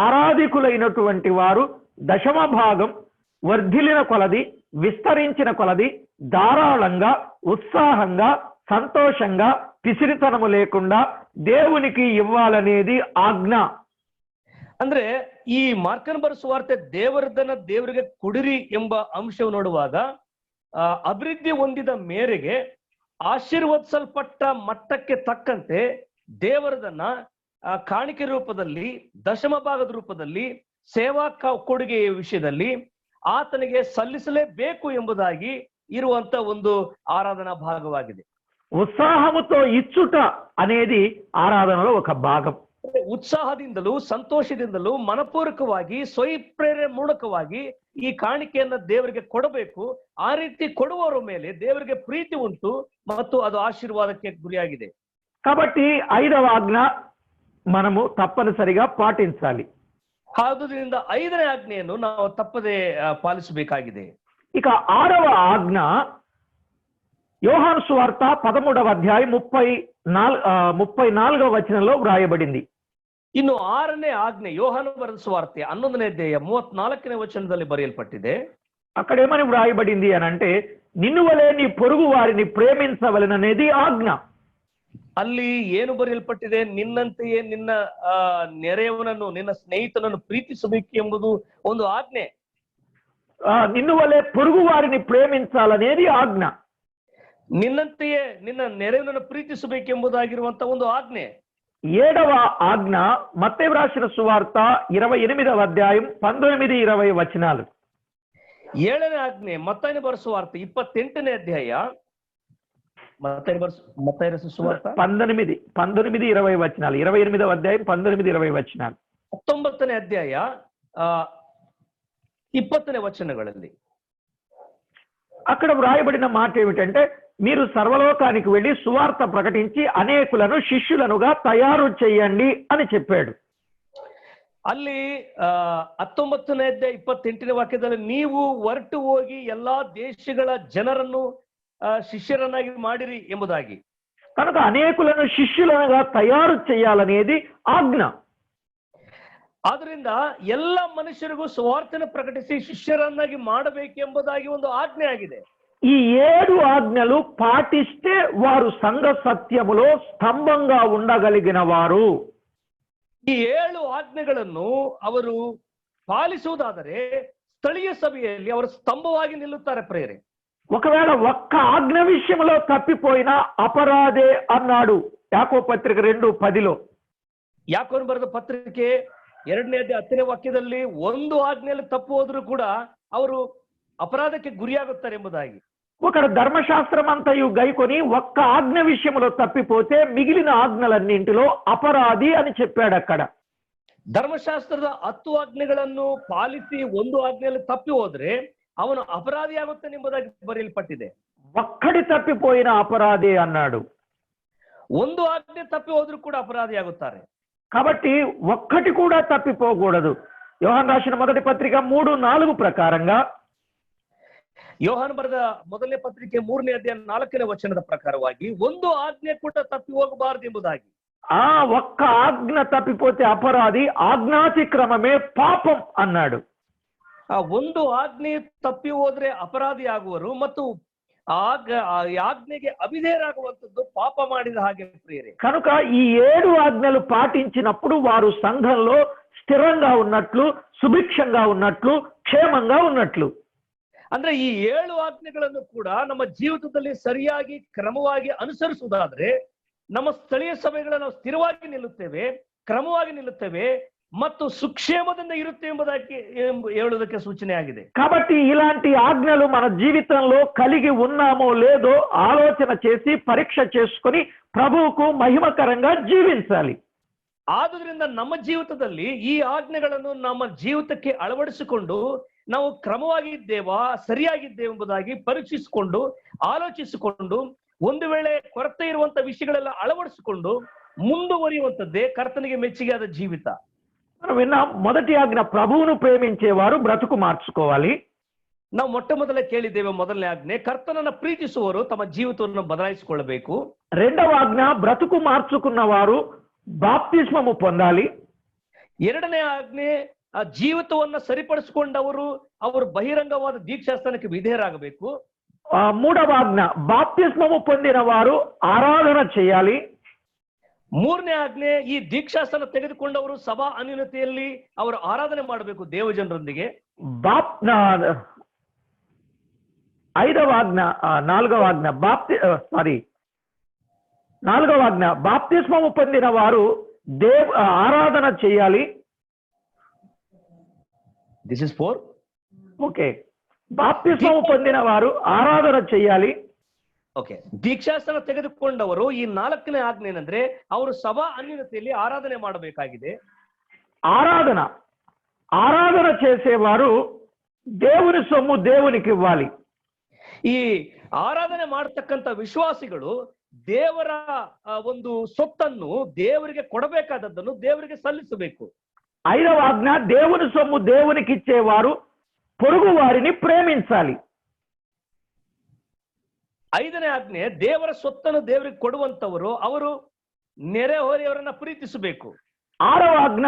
ఆరాధికులైనటువంటి వారు దశమ భాగం వర్ధిలిన కొలది, విస్తరించిన కొలది ధారాళంగా, ఉత్సాహంగా, సంతోషంగా, పిసిరితనము లేకుండా దేవునికి ఇవ్వాలనేది ఆజ్ఞ. ಅಂದ್ರೆ ಈ ಮಾರ್ಕನ ಬರೆಸುವಾರ್ತೆ ದೇವರದನ್ನ ದೇವರಿಗೆ ಕೊಡಿರಿ ಎಂಬ ಅಂಶವು ನೋಡುವಾಗ ಅಭಿವೃದ್ಧಿ ಹೊಂದಿದ ಮೇರೆಗೆ ಆಶೀರ್ವದಿಸಲ್ಪಟ್ಟ ಮಟ್ಟಕ್ಕೆ ತಕ್ಕಂತೆ ದೇವರದನ್ನ ಕಾಣಿಕೆ ರೂಪದಲ್ಲಿ, ದಶಮ ಭಾಗದ ರೂಪದಲ್ಲಿ, ಸೇವಾ ಕೊಡುಗೆಯ ವಿಷಯದಲ್ಲಿ ಆತನಿಗೆ ಸಲ್ಲಿಸಲೇಬೇಕು ಎಂಬುದಾಗಿ ಇರುವಂತ ಒಂದು ಆರಾಧನಾ ಭಾಗವಾಗಿದೆ. ఉత్సాహముతో ఇచ్చుట అనేది ఆరాధనలో ఒక భాగం. ಉತ್ಸಾಹದಿಂದಲೂ ಸಂತೋಷದಿಂದಲೂ ಮನಪೂರ್ವಕವಾಗಿ ಸ್ವಯಂಪ್ರೇರಣೆ ಮೂಲಕವಾಗಿ ಈ ಕಾಣಿಕೆಯನ್ನ ದೇವರಿಗೆ ಕೊಡಬೇಕು. ಆ ರೀತಿ ಕೊಡುವವರ ಮೇಲೆ ದೇವರಿಗೆ ಪ್ರೀತಿ ಉಂಟು ಮತ್ತು ಅದು ಆಶೀರ್ವಾದಕ್ಕೆ ಗುರಿಯಾಗಿದೆ. కాబట్టి ఐదవ ఆజ్ఞ మనము తప్పనిసరిగా పాటించాలి. ಆದುದರಿಂದ ಐದನೇ ಆಜ್ಞೆಯನ್ನು ನಾವು ತಪ್ಪದೆ ಪಾಲಿಸಬೇಕಾಗಿದೆ. ఇక ఆరవ ఆజ్ఞ యోహాను సువార్త 13వ అధ్యాయం 34వ వచనంలో వ్రాయబడింది. ಇನ್ನು ಆರನೇ ಆಜ್ಞೆ ಯೋಹಾನು ಬರೆದ ಸುವಾರ್ತೆ 11ನೇ ಅಧ್ಯಾಯ 34ನೇ ವಚನದಲ್ಲಿ ಬರೆಯಲ್ಪಟ್ಟಿದೆ. అక్కడ ఏమని వ్రాయబడింది అని అంటే, నిన్ను వలె నీ పొరుగు వారిని ప్రేమించవలెననేది ఆజ్ఞ. ಅಲ್ಲಿ ಏನು ಬರೆಯಲ್ಪಟ್ಟಿದೆ? ನಿನ್ನಂತೆಯೇ ನಿನ್ನ ನೆರೆಯವನನ್ನು, ನಿನ್ನ ಸ್ನೇಹಿತನನ್ನು ಪ್ರೀತಿಸಬೇಕು ಎಂಬುದು ಒಂದು ಆಜ್ಞೆ. నిన్ను వలె పొరుగు వారిని ప్రేమించాలనేది ఆజ్ఞ. ನಿನ್ನಂತೆಯೇ ನಿನ್ನ ನೆರೆಯವನನ್ನು ಪ್ರೀತಿಸಬೇಕೆಂಬುದಾಗಿರುವಂತ ಒಂದು ಆಜ್ಞೆ. 7వ ఆజ్ఞ మత్తయి రాసిన సువార్త 28వ అధ్యాయం 19-20 వచనాలు. 7ನೇ ಆಜ್ಞೆ ಮತ್ತಾಯನ ಬರೆಸುವಾರ್ತೆ 28ನೇ ಅಧ್ಯಾಯ. మత్తయి రాసిన సువార్త 19-20 వచనాలు. 28వ అధ్యాయం 19-20 వచనాలు. 19ನೇ ಅಧ್ಯಾಯ 20ನೇ వచనಗಳಲ್ಲಿ అక్కడ వ్రాయబడిన మాట ఏమిటంటే, మీరు సర్వలోకానికి వెళ్ళి సువార్త ప్రకటించి అనేకులను శిష్యులనుగా తయారు చేయండి అని చెప్పాడు. ಅಲ್ಲಿ 19ನೇ ಅಧ್ಯಾಯ 28ನೇ ವಾಕ್ಯದಲ್ಲಿ ನೀವು ಹೊರಟು ಹೋಗಿ ಎಲ್ಲಾ ದೇಶಗಳ ಜನರನ್ನು ಶಿಷ್ಯರನ್ನಾಗಿ ಮಾಡಿರಿ ಎಂಬುದಾಗಿ. కనుక అనేకులను శిష్యులనుగా తయారు చేయాలనేది ఆజ్ఞ. ಆದ್ರಿಂದ ಎಲ್ಲ ಮನುಷ್ಯರಿಗೂ ಸುವಾರ್ತೆಯನ್ನು ಪ್ರಕಟಿಸಿ ಶಿಷ್ಯರನ್ನಾಗಿ ಮಾಡಬೇಕೆಂಬುದಾಗಿ ಒಂದು ಆಜ್ಞೆ ಆಗಿದೆ. ఈ 7 ఆజ్ఞలు పాటిస్తే వారు సంఘ సత్యములో స్తంభంగా ఉండగలిగిన వారు. ಈ 7 ಆಜ್ಞೆಗಳನ್ನು ಅವರು ಪಾಲಿಸುವುದಾದರೆ ಸ್ಥಳೀಯ ಸಭೆಯಲ್ಲಿ ಅವರು ಸ್ತಂಭವಾಗಿ ನಿಲ್ಲುತ್ತಾರೆ ಪ್ರೇರೆ. ఒకవేళ ఒక్క ఆజ్ఞ విషయంలో తప్పిపోయినా అపరాధే అన్నాడు యాకోబు పత్రిక 2:10లో. ಯಾಕೋಬನು ಬರೆದ ಪತ್ರಿಕೆ 2ನೇ ಅಧ್ಯಾಯ 10ನೇ ವಾಕ್ಯದಲ್ಲಿ ಒಂದು ಆಜ್ಞೆಯಲ್ಲಿ ತಪ್ಪು ಹೋದರೂ ಕೂಡ ಅವರು ಅಪರಾಧಕ್ಕೆ ಗುರಿಯಾಗುತ್ತಾರೆ ಎಂಬುದಾಗಿ. ఒకడు ధర్మశాస్త్రం అంతయు గైకొని ఒక్క ఆజ్ఞ విషయంలో తప్పిపోతే మిగిలిన ఆజ్ఞలన్నింటిలో అపరాధి అని చెప్పాడు అక్కడ. ಧರ್ಮಶಾಸ್ತ್ರದ 10 ಆಜ್ಞೆಗಳನ್ನು ಪಾಲಿಸಿ ಒಂದು ಆಜ್ಞೆಯಲ್ಲಿ ತಪ್ಪಿ ಹೋದ್ರೆ ಅವನು ಅಪರಾಧಿಯಾಗುತ್ತಾನೆ ಎಂಬುದಾಗಿ ಬರೆಯಲ್ಪಟ್ಟಿದೆ. ఒక్కడి తప్పిపోయిన అపరాధే అన్నాడు. ಒಂದು ಆಜ್ಞೆ ತಪ್ಪಿ ಹೋದ್ರೂ ಕೂಡ ಅಪರಾಧಿಯಾಗುತ್ತಾರೆ. కాబట్టి ఒక్కటి కూడా తప్పిపోకూడదు. యోహాను రాసిన మొదటి పత్రిక 3:4 ప్రకారంగా, ಯೋಹಾನ ಬರೆದ ಮೊದಲನೇ ಪತ್ರಿಕೆ 3ನೇ ಅಧ್ಯಾಯ 4ನೇ ವಚನದ ಪ್ರಕಾರವಾಗಿ ಒಂದು ಆಜ್ಞೆ ಕೂಡ ತಪ್ಪಿ ಹೋಗಬಾರದು ಎಂಬುದಾಗಿ. ఆ ఒక్క ఆజ్ఞ తప్పిపోతే అపరాధి, ఆజ్ఞాతిక్రమమే పాపం అన్నాడు. ಆ ಒಂದು ಆಜ್ಞೆ ತಪ್ಪಿ ಹೋದ್ರೆ ಅಪರಾಧಿ ಆಗುವರು ಮತ್ತು ఆజ్ఞೆಗೆ అవిధేయరాಗುವಂತದ್ದು పాప ಮಾಡಿದ ಹಾಗೆ ಪ್ರಿಯರೇ. కనుక ఈ 7 ఆజ్ఞలు పాటించినప్పుడు వారు సంఘంలో స్థిరంగా ఉన్నట్లు, సుభిక్షంగా ఉన్నట్లు, క్షేమంగా ఉన్నట్లు. ಅಂದ್ರೆ ಈ 7 ಆಜ್ಞೆಗಳನ್ನು ಕೂಡ ನಮ್ಮ ಜೀವಿತದಲ್ಲಿ ಸರಿಯಾಗಿ ಕ್ರಮವಾಗಿ ಅನುಸರಿಸುವುದಾದ್ರೆ ನಮ್ಮ ಸ್ಥಳೀಯ ಸಭೆಗಳನ್ನು ನಾವು ಸ್ಥಿರವಾಗಿ ನಿಲ್ಲುತ್ತೇವೆ, ಕ್ರಮವಾಗಿ ನಿಲ್ಲುತ್ತೇವೆ ಮತ್ತು ಸುಕ್ಷೇಮದಿಂದ ಇರುತ್ತೆ ಎಂಬುದಾಗಿ ಹೇಳುವುದಕ್ಕೆ ಸೂಚನೆ ಆಗಿದೆ. కాబట్టి ఇలాంటి ఆజ్ఞలు మన జీవితంలో కలిగి ఉన్నామో లేదో ఆలోచన చేసి పరీక్ష చేసుకొని ప్రభువుకు మహిమకరంగా జీవించాలి. ಆದುದರಿಂದ ನಮ್ಮ ಜೀವಿತದಲ್ಲಿ ಈ ಆಜ್ಞೆಗಳನ್ನು ನಮ್ಮ ಜೀವಿತಕ್ಕೆ ಅಳವಡಿಸಿಕೊಂಡು ನಾವು ಕ್ರಮವಾಗಿದ್ದೇವಾ, ಸರಿಯಾಗಿದ್ದೇವೆ ಎಂಬುದಾಗಿ ಪರೀಕ್ಷಿಸಿಕೊಂಡು ಆಲೋಚಿಸಿಕೊಂಡು ಒಂದು ವೇಳೆ ಕೊರತೆ ಇರುವಂತ ವಿಷಯಗಳೆಲ್ಲ ಅಳವಡಿಸಿಕೊಂಡು ಮುಂದುವರಿಯುವಂತದ್ದೇ ಕರ್ತನಿಗೆ ಮೆಚ್ಚುಗೆಯಾದ ಜೀವಿತ. మనం విన్న మొదటి ఆజ్ఞ, ప్రభువును ప్రేమించేవారు బ్రతుకు మార్చుకోవాలి. ನಾವು ಮೊಟ್ಟ ಮೊದಲೇ ಕೇಳಿದ್ದೇವೆ ಮೊದಲನೇ ಆಜ್ಞೆ, ಕರ್ತನನ್ನ ಪ್ರೀತಿಸುವವರು ತಮ್ಮ ಜೀವಿತವನ್ನು ಬದಲಾಯಿಸಿಕೊಳ್ಳಬೇಕು. రెండవ ఆజ్ఞ, బ్రతుకు మార్చుకున్న వారు బాప్తిస్మము పొందాలి. ಎರಡನೇ ಆಜ್ಞೆ, ಆ ಜೀವಿತವನ್ನ ಸರಿಪಡಿಸಿಕೊಂಡವರು ಅವರು ಬಹಿರಂಗವಾದ ದೀಕ್ಷಾಸ್ಥಾನಕ್ಕೆ ವಿಧೇಯರಾಗಬೇಕು. మూడవ ఆజ్ఞ, బాప్తిస్మము పొందిన వారు ఆరాధన చేయాలి. ಮೂರನೇ ಆಜ್ಞೆ, ಈ ದೀಕ್ಷಾಸ್ಥಾನ ತೆಗೆದುಕೊಂಡವರು ಸಭಾ ಅನ್ಯೂನ್ಯತೆಯಲ್ಲಿ ಅವರು ಆರಾಧನೆ ಮಾಡಬೇಕು ದೇವಜನರೊಂದಿಗೆ. నాలుగవ ఆజ్ఞ, బాప్తిస్మము పొందిన వారు ఆరాధన చేయాలి. This is 4. ఓకే, బాప్తిస్మము పొందిన వారు ఆరాధన చేయాలి. ಓಕೆ, ದೀಕ್ಷಾಸ್ಥಾನ ತೆಗೆದುಕೊಂಡವರು ಈ 4ನೇ ಆಜ್ಞೆ ಏನಂದ್ರೆ ಅವರು ಸಭಾ ಅನ್ಯೂನ್ಯತೆಯಲ್ಲಿ ಆರಾಧನೆ ಮಾಡಬೇಕಾಗಿದೆ. ఆరాధన చేసేవారు దేవుని సొమ్ము దేవునికి ఇవ్వాలి. ಈ ಆರಾಧನೆ ಮಾಡತಕ್ಕಂತ ವಿಶ್ವಾಸಿಗಳು ದೇವರ ಒಂದು ಸೊತ್ತನ್ನು ದೇವರಿಗೆ ಕೊಡಬೇಕಾದದ್ದನ್ನು ದೇವರಿಗೆ ಸಲ್ಲಿಸಬೇಕು. 5వ ఆజ్ఞ, దేవుని సొమ్ము దేవునికి ఇచ్చేవారు పొరుగు వారిని ప్రేమించాలి. 5ನೇ ಆಜ್ಞೆ, ದೇವರ ಸೊತ್ತನ್ನು ದೇವರಿಗೆ ಕೊಡುವಂತವರು ಅವರು ನೆರೆಹೊರೆಯವರನ್ನ ಪ್ರೀತಿಸಬೇಕು. 6వ ఆజ్ఞ,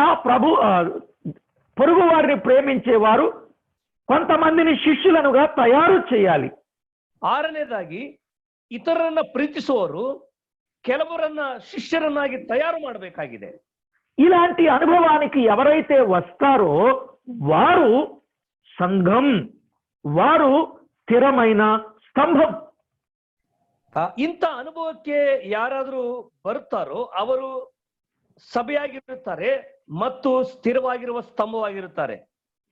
పొరుగు వారిని ప్రేమించేవారు కొంతమందిని శిష్యులనుగా తయారు చేయాలి. 6ನೇದಾಗಿ, ಇತರರನ್ನ ಪ್ರೀತಿಸುವವರು ಕೆಲವರನ್ನ ಶಿಷ್ಯರನ್ನಾಗಿ ತಯಾರು ಮಾಡಬೇಕಾಗಿದೆ. ఇలాంటి అనుభవానికి ఎవరైతే వస్తారో వారు సంఘం, వారు స్థిరమైన స్తంభం. ಇಂಥ ಅನುಭವಕ್ಕೆ ಯಾರಾದರೂ ಬರುತ್ತಾರೋ ಅವರು ಸಭೆಯಾಗಿರುತ್ತಾರೆ ಮತ್ತು ಸ್ಥಿರವಾಗಿರುವ ಸ್ತಂಭವಾಗಿರುತ್ತಾರೆ.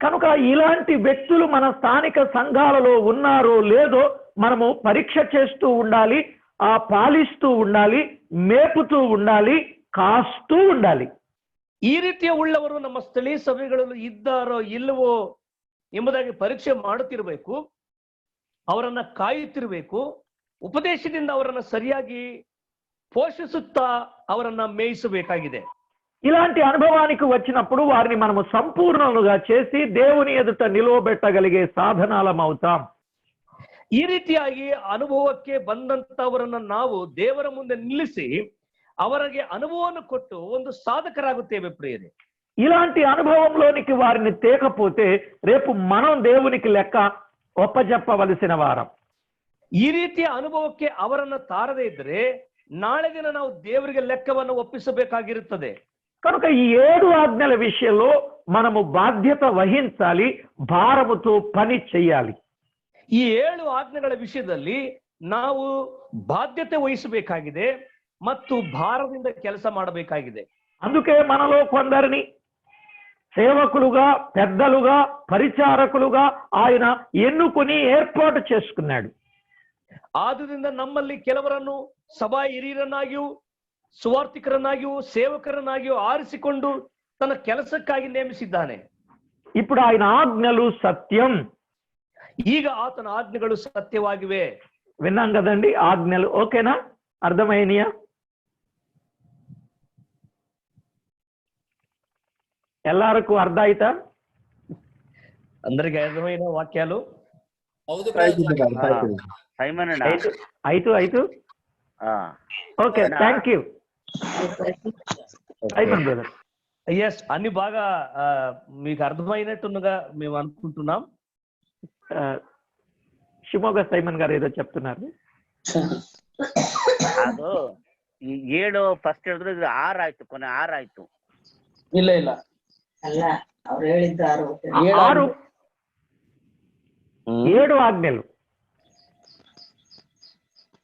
కనుక ఇలాంటి వ్యక్తులు మన స్థానిక సంఘాలలో ఉన్నారో లేదో మనము పరీక్ష చేస్తూ ఉండాలి, పాలిస్తూ ఉండాలి, మేపుతూ ఉండాలి, కాస్తూ ఉండాలి. ಈ ರೀತಿಯ ಉಳ್ಳವರು ನಮ್ಮ ಸ್ಥಳೀಯ ಸಭೆಗಳಲ್ಲಿ ಇದ್ದಾರೋ ಇಲ್ಲವೋ ಎಂಬುದಾಗಿ ಪರೀಕ್ಷೆ ಮಾಡುತ್ತಿರಬೇಕು, ಅವರನ್ನ ಕಾಯುತ್ತಿರಬೇಕು, ಉಪದೇಶದಿಂದ ಅವರನ್ನ ಸರಿಯಾಗಿ పోషిಸುತ್ತಾ ಅವರನ್ನ ಮೇಯಿಸಬೇಕಾಗಿದೆ. ఇలాంటి అనుభవానికి వచ్చినప్పుడు వారిని మనము సంపూర్ణులుగా చేసి దేవుని ఎదుట నిలవబెట్టగలిగే సాధనాలమవుతాం. ಈ ರೀತಿಯಾಗಿ ಅನುಭವಕ್ಕೆ ಬಂದಂತವರನ್ನ ನಾವು ದೇವರ ಮುಂದೆ ನಿಲ್ಲಿಸಿ ಅವರಿಗೆ ಅನುಭವವನ್ನು ಕೊಟ್ಟು ಒಂದು ಸಾಧಕರಾಗುತ್ತೇವೆ ಪ್ರಿಯರೇ. ఇలాంటి అనుభవంలోనికి వారిని తేకపోతే రేపు మనం దేవునికి లెక్క ಒಪ್ಪజెప్పవలసిన వారం. ಈ ರೀತಿಯ ಅನುಭವಕ್ಕೆ ಅವರನ್ನ ತಾರದೇ ಇದ್ರೆ ನಾಳೆ ದಿನ ನಾವು ದೇವರಿಗೆ ಲೆಕ್ಕವನ್ನು ಒಪ್ಪಿಸಬೇಕಾಗಿರುತ್ತದೆ. కనుక ఈ 7 ఆజ్ఞల విషయంలో మనము బాధ్యత వహించాలి, భారముతో పని చేయాలి. ಈ 7 ಆಜ್ಞೆಗಳ ವಿಷಯದಲ್ಲಿ ನಾವು ಬಾಧ್ಯತೆ ವಹಿಸಬೇಕಾಗಿದೆ ಮತ್ತು ಭಾರದಿಂದ ಕೆಲಸ ಮಾಡಬೇಕಾಗಿದೆ. అందుకే మనలో కొందరిని సేవకులుగా, పెద్దలుగా, పరిచారకులుగా ఆయన ఎన్నుకొని ఏర్పాటు చేసుకున్నాడు. ಆದುದರಿಂದ ನಮ್ಮಲ್ಲಿ ಕೆಲವರನ್ನು ಸಭಾ ಹಿರಿಯರನ್ನಾಗಿಯೂ ಸುವಾರ್ಥಿಕರನ್ನಾಗಿಯೂ ಸೇವಕರನ್ನಾಗಿಯೂ ಆರಿಸಿಕೊಂಡು ತನ್ನ ಕೆಲಸಕ್ಕಾಗಿ ನೇಮಿಸಿದ್ದಾನೆ. ఇప్పుడు ఆయన ఆజ్ఞలు సత్యం. ಈಗ ಆತನ ಆಜ್ಞೆಗಳು ಸತ್ಯವಾಗಿವೆ. విన్నాం కదండి ఆజ్ఞలు. ఓకేనా? అర్థమైనయా? ಎಲ್ಲರಿಗೂ ಅರ್ಥ ಆಯ್ತಾ? అందరికి అర్థమైన వాక్యాలు ಆಯ್ತು. Okay, thank you. ఎస్, అన్ని బాగా మీకు అర్థమైనట్టుగా మేము అనుకుంటున్నాం. ಶಿವಮೊಗ್ಗ ಸೈಮನ್ గారు ఏదో చెప్తున్నారు. ಅದು 7 ಫಸ್ಟ್ ಹೇಳಿದ್ರು, ಇದು 6 ಆಯ್ತು, ಕೊನೆ 6 ಆಯ್ತು. ಇಲ್ಲ ಅಲ್ಲ, ಅವ್ರು ಹೇಳಿದ್ದು 7 ఆజ్ఞలు.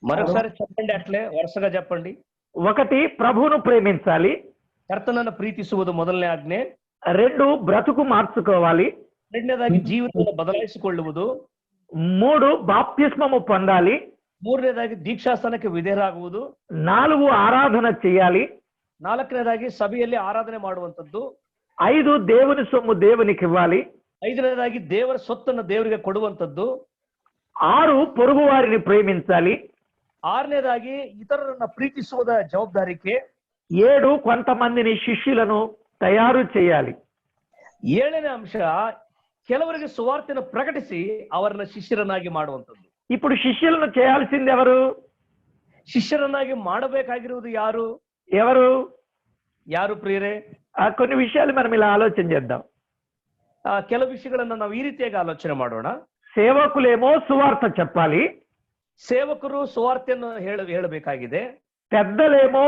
మరొకసారి చెప్పండి, అట్లే వరుసగా చెప్పండి. 1 ప్రభువును ప్రేమించాలి. ಕರ್ತನನ್ನು ಪ್ರೀತಿಸುವುದು ಮೊದಲನೇ ಆಜ್ಞೆ. 2 ಬ್ರతుకు మార్చుకోవాలి. ಎರಡನೇದಾಗಿ ಜೀವಿತವನ್ನು ಬದಲಾಯಿಸಿಕೊಳ್ಳುವುದು. 3 బాప్తిస్మము పొందాలి. ಮೂರನೇದಾಗಿ ದೀಕ್ಷಾಸನಕ್ಕೆ ವಿಧೇಯರಾಗುವುದು. 4 ఆరాధన చేయాలి. ನಾಲ್ಕನೇದಾಗಿ ಸಭೆಯಲ್ಲಿ ಆರಾಧನೆ ಮಾಡುವಂತದ್ದು. 5 దేవుని సొమ్ము దేవునికి ఇవ్వాలి. 5ನೇದಾಗಿ ದೇವರ ಸೊತ್ತನ್ನು ದೇವರಿಗೆ ಕೊಡುವಂತದ್ದು. 6 పొరుగు వారిని ప్రేమించాలి. 6ನೇದಾಗಿ ಇತರರನ್ನ ಪ್ರೀತಿಸುವುದ ಜವಾಬ್ದಾರಿಕೆ. 7 కొంతమందిని శిష్యులను తయారు చేయాలి. 7ನೇ ಅಂಶ ಕೆಲವರಿಗೆ ಸುವಾರ್ತೆಯನ್ನು ಪ್ರಕಟಿಸಿ ಅವರನ್ನ ಶಿಷ್ಯರನ್ನಾಗಿ ಮಾಡುವಂತದ್ದು. ఇప్పుడు శిష్యులను చేయాల్సింది ఎవరు? ಶಿಷ್ಯರನ್ನಾಗಿ ಮಾಡಬೇಕಾಗಿರುವುದು ಯಾರು? ఎవరు ಪ್ರಿಯರೇ? కొన్ని విషయాలు మనం ఇలా ఆలోచన చేద్దాం. ಕೆಲವು ವಿಷಯಗಳನ್ನ ನಾವು ಈ ರೀತಿಯಾಗಿ ಆಲೋಚನೆ ಮಾಡೋಣ. సేవకులేమో సువార్త చెప్పాలి. ಸೇವಕರು ಸುವಾರ್ತೆಯನ್ನು ಹೇಳಬೇಕಾಗಿದೆ. పెద్దలేమో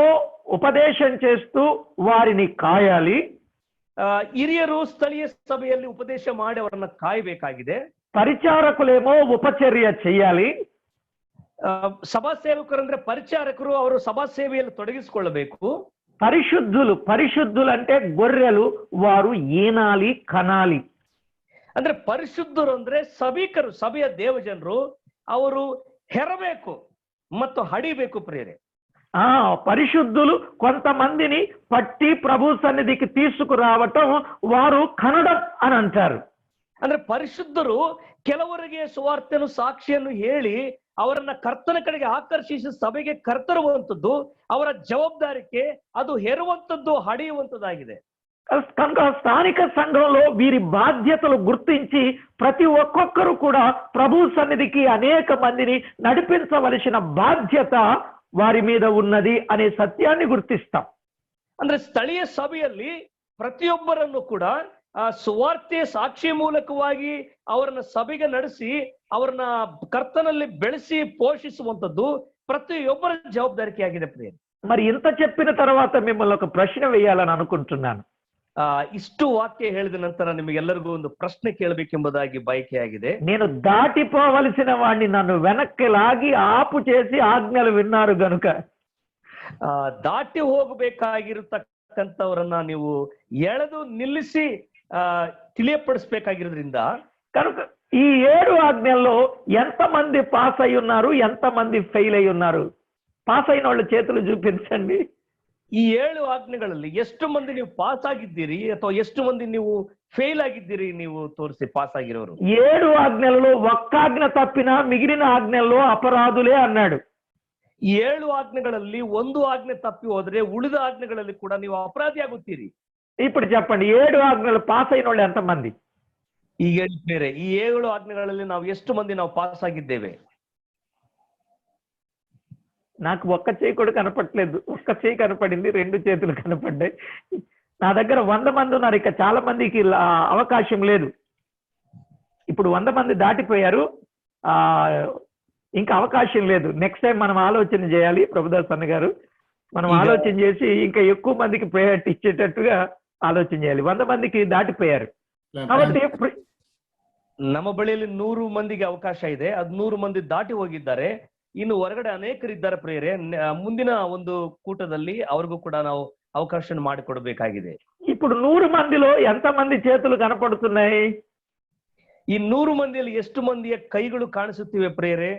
ఉపదేశం చేస్తూ వారిని కాయాలి. ಹಿರಿಯರು ಸ್ಥಳೀಯ ಸಭೆಯಲ್ಲಿ ಉಪದೇಶ ಮಾಡಿ ಅವರನ್ನ ಕಾಯಬೇಕಾಗಿದೆ. పరిచారకులేమో ఉపచర్య చేయాలి. ಸಭಾ ಸೇವಕರಂದ್ರೆ ಪರಿಚಾರಕರು, ಅವರು ಸಭಾ ಸೇವೆಯಲ್ಲಿ ತೊಡಗಿಸಿಕೊಳ್ಳಬೇಕು. పరిశుద్ధులు అంటే గొర్రెలు, వారు ఈనాలి, కనాలి. ಅಂದ್ರೆ ಪರಿಶುದ್ಧರು ಅಂದ್ರೆ ಸಭಿಕರು, ಸಭೆಯ ದೇವಜನರು, ಅವರು ಹೆರಬೇಕು ಮತ್ತು ಹಡಿಬೇಕು ಪ್ರಿಯರೇ. పరిశుద్ధులు కొంతమందిని పట్టి ప్రభు సన్నిధికి తీసుకురావటం వారు కనడం అని అంటారు. ಅಂದ್ರೆ ಪರಿಶುದ್ಧರು ಕೆಲವರಿಗೆ ಸುವಾರ್ತೆಯನ್ನು ಸಾಕ್ಷಿಯನ್ನು ಹೇಳಿ ಅವರನ್ನ ಕರ್ತನ ಕಡೆಗೆ ಆಕರ್ಷಿಸಿ ಸಭೆಗೆ ಕರ್ತರುವಂತದ್ದು ಅವರ ಜವಾಬ್ದಾರಿಕೆ, ಅದು ಹೆರುವಂತದ್ದು, ಹಡಿಯುವಂತದ್ದಾಗಿದೆ. కనుక స్థానిక సంఘంలో వీరి బాధ్యతలు గుర్తించి ప్రతి ఒక్కొక్కరు కూడా ప్రభు సన్నిధికి అనేక మందిని నడిపించవలసిన బాధ్యత వారి మీద ఉన్నది అనే సత్యాన్ని గుర్తిస్తాం. ಅಂದ್ರೆ ಸ್ಥಳೀಯ ಸಭೆಯಲ್ಲಿ ಪ್ರತಿಯೊಬ್ಬರನ್ನು ಕೂಡ ಸುವಾರ್ತೆ ಸಾಕ್ಷಿ ಮೂಲಕವಾಗಿ ಅವರನ್ನ ಸಭೆಗೆ ನಡೆಸಿ ಅವರನ್ನ ಕರ್ತನಲ್ಲಿ ಬೆಳೆಸಿ ಪೋಷಿಸುವಂತದ್ದು ಪ್ರತಿಯೊಬ್ಬರ ಜವಾಬ್ದಾರಿಕೆಯಾಗಿದೆ ಪ್ರಿಯ. మరి ఇంత చెప్పిన తర్వాత మిమ్మల్ని ఒక ప్రశ్న వేయాలని అనుకుంటున్నాను. ಇಷ್ಟು ವಾಕ್ಯ ಹೇಳಿದ ನಂತರ ನಿಮಗೆಲ್ಲರಿಗೂ ಒಂದು ಪ್ರಶ್ನೆ ಕೇಳಬೇಕೆಂಬುದಾಗಿ ಬಯಕೆಯಾಗಿದೆ. నేను దాటిపోవలసిన వాడిని నన్ను వెనక్కి లాగి ఆపు చేసి ఆజ్ఞలు విన్నారు గనుక. ದಾಟಿ ಹೋಗಬೇಕಾಗಿರತಕ್ಕಂಥವರನ್ನ ನೀವು ಎಳೆದು ನಿಲ್ಲಿಸಿ ತಿಳಿಯಪಡಿಸಬೇಕಾಗಿರೋದ್ರಿಂದ కనుక ఈ 7 ఆజ్ఞల్లో ఎంతమంది పాస్ అయి ఉన్నారు, ఎంతమంది ఫెయిల్ అయి ఉన్నారు? పాస్ అయిన వాళ్ళ చేతులు చూపించండి. ಈ 7 ಆಜ್ಞೆಗಳಲ್ಲಿ ಎಷ್ಟು ಮಂದಿ ನೀವು ಪಾಸ್ ಆಗಿದ್ದೀರಿ ಅಥವಾ ಎಷ್ಟು ಮಂದಿ ನೀವು ಫೇಲ್ ಆಗಿದ್ದೀರಿ ನೀವು ತೋರಿಸಿ ಪಾಸ್ ಆಗಿರೋರು. 7 ఆజ్ఞలలో ఒక్క ఆజ్ఞ తప్పినా మిగిలిన ఆజ్ఞల్లో అపరాధులే అన్నాడు. 7 ಆಜ್ಞೆಗಳಲ್ಲಿ ಒಂದು ಆಜ್ಞೆ ತಪ್ಪಿ ಹೋದ್ರೆ ಉಳಿದ ಆಜ್ಞೆಗಳಲ್ಲಿ ಕೂಡ ನೀವು ಅಪರಾಧಿ ಆಗುತ್ತೀರಿ. ఇప్పుడు చెప్పండి, 7 ఆజ్ఞలు పాస్ అయిన వాళ్ళు ఎంతమంది? ಈಗ ಬೇರೆ ಈ 7 ಆಜ್ಞೆಗಳಲ್ಲಿ ನಾವು ಎಷ್ಟು ಮಂದಿ ನಾವು ಪಾಸ್ ಆಗಿದ್ದೇವೆ? నాకు ఒక్క చేయి కూడా కనపడలేదు. ఒక్క చేయి కనపడింది, 2 చేతులు కనపడ్డాయి. నా దగ్గర 100 మంది ఉన్నారు. ఇక చాలా మందికి అవకాశం లేదు. ఇప్పుడు 100 మంది దాటిపోయారు, ఇంకా అవకాశం లేదు. నెక్స్ట్ టైం మనం ఆలోచన చేయాలి. ప్రభుదాస్ అన్న గారు, మనం ఆలోచన చేసి ఇంకా ఎక్కువ మందికి ప్రయారిటీ ఇచ్చేటట్టుగా ఆలోచన చేయాలి. 100 మందికి దాటిపోయారు కాబట్టి ನಮ್ಮ ಬಳಿಯಲ್ಲಿ 100 ಮಂದಿಗೆ ಅವಕಾಶ ಇದೆ. ಅದು 100 ಮಂದಿ ದಾಟಿ ಹೋಗಿದ್ದಾರೆ. ಇನ್ನು ಹೊರಗಡೆ ಅನೇಕರಿದ್ದಾರೆ ಪ್ರಿಯರೇ. ಮುಂದಿನ ಒಂದು ಕೂಟದಲ್ಲಿ ಅವ್ರಿಗೂ ಕೂಡ ನಾವು ಅವಕಾಶ ಮಾಡಿಕೊಡ್ಬೇಕಾಗಿದೆ. ఇప్పుడు 100 మందిలో ఎంత మంది చేతులు కనపడుతున్నాయి? ಈ 100 ಮಂದಿಯಲ್ಲಿ ಎಷ್ಟು ಮಂದಿಯ ಕೈಗಳು ಕಾಣಿಸುತ್ತಿವೆ ಪ್ರಿಯರೇ?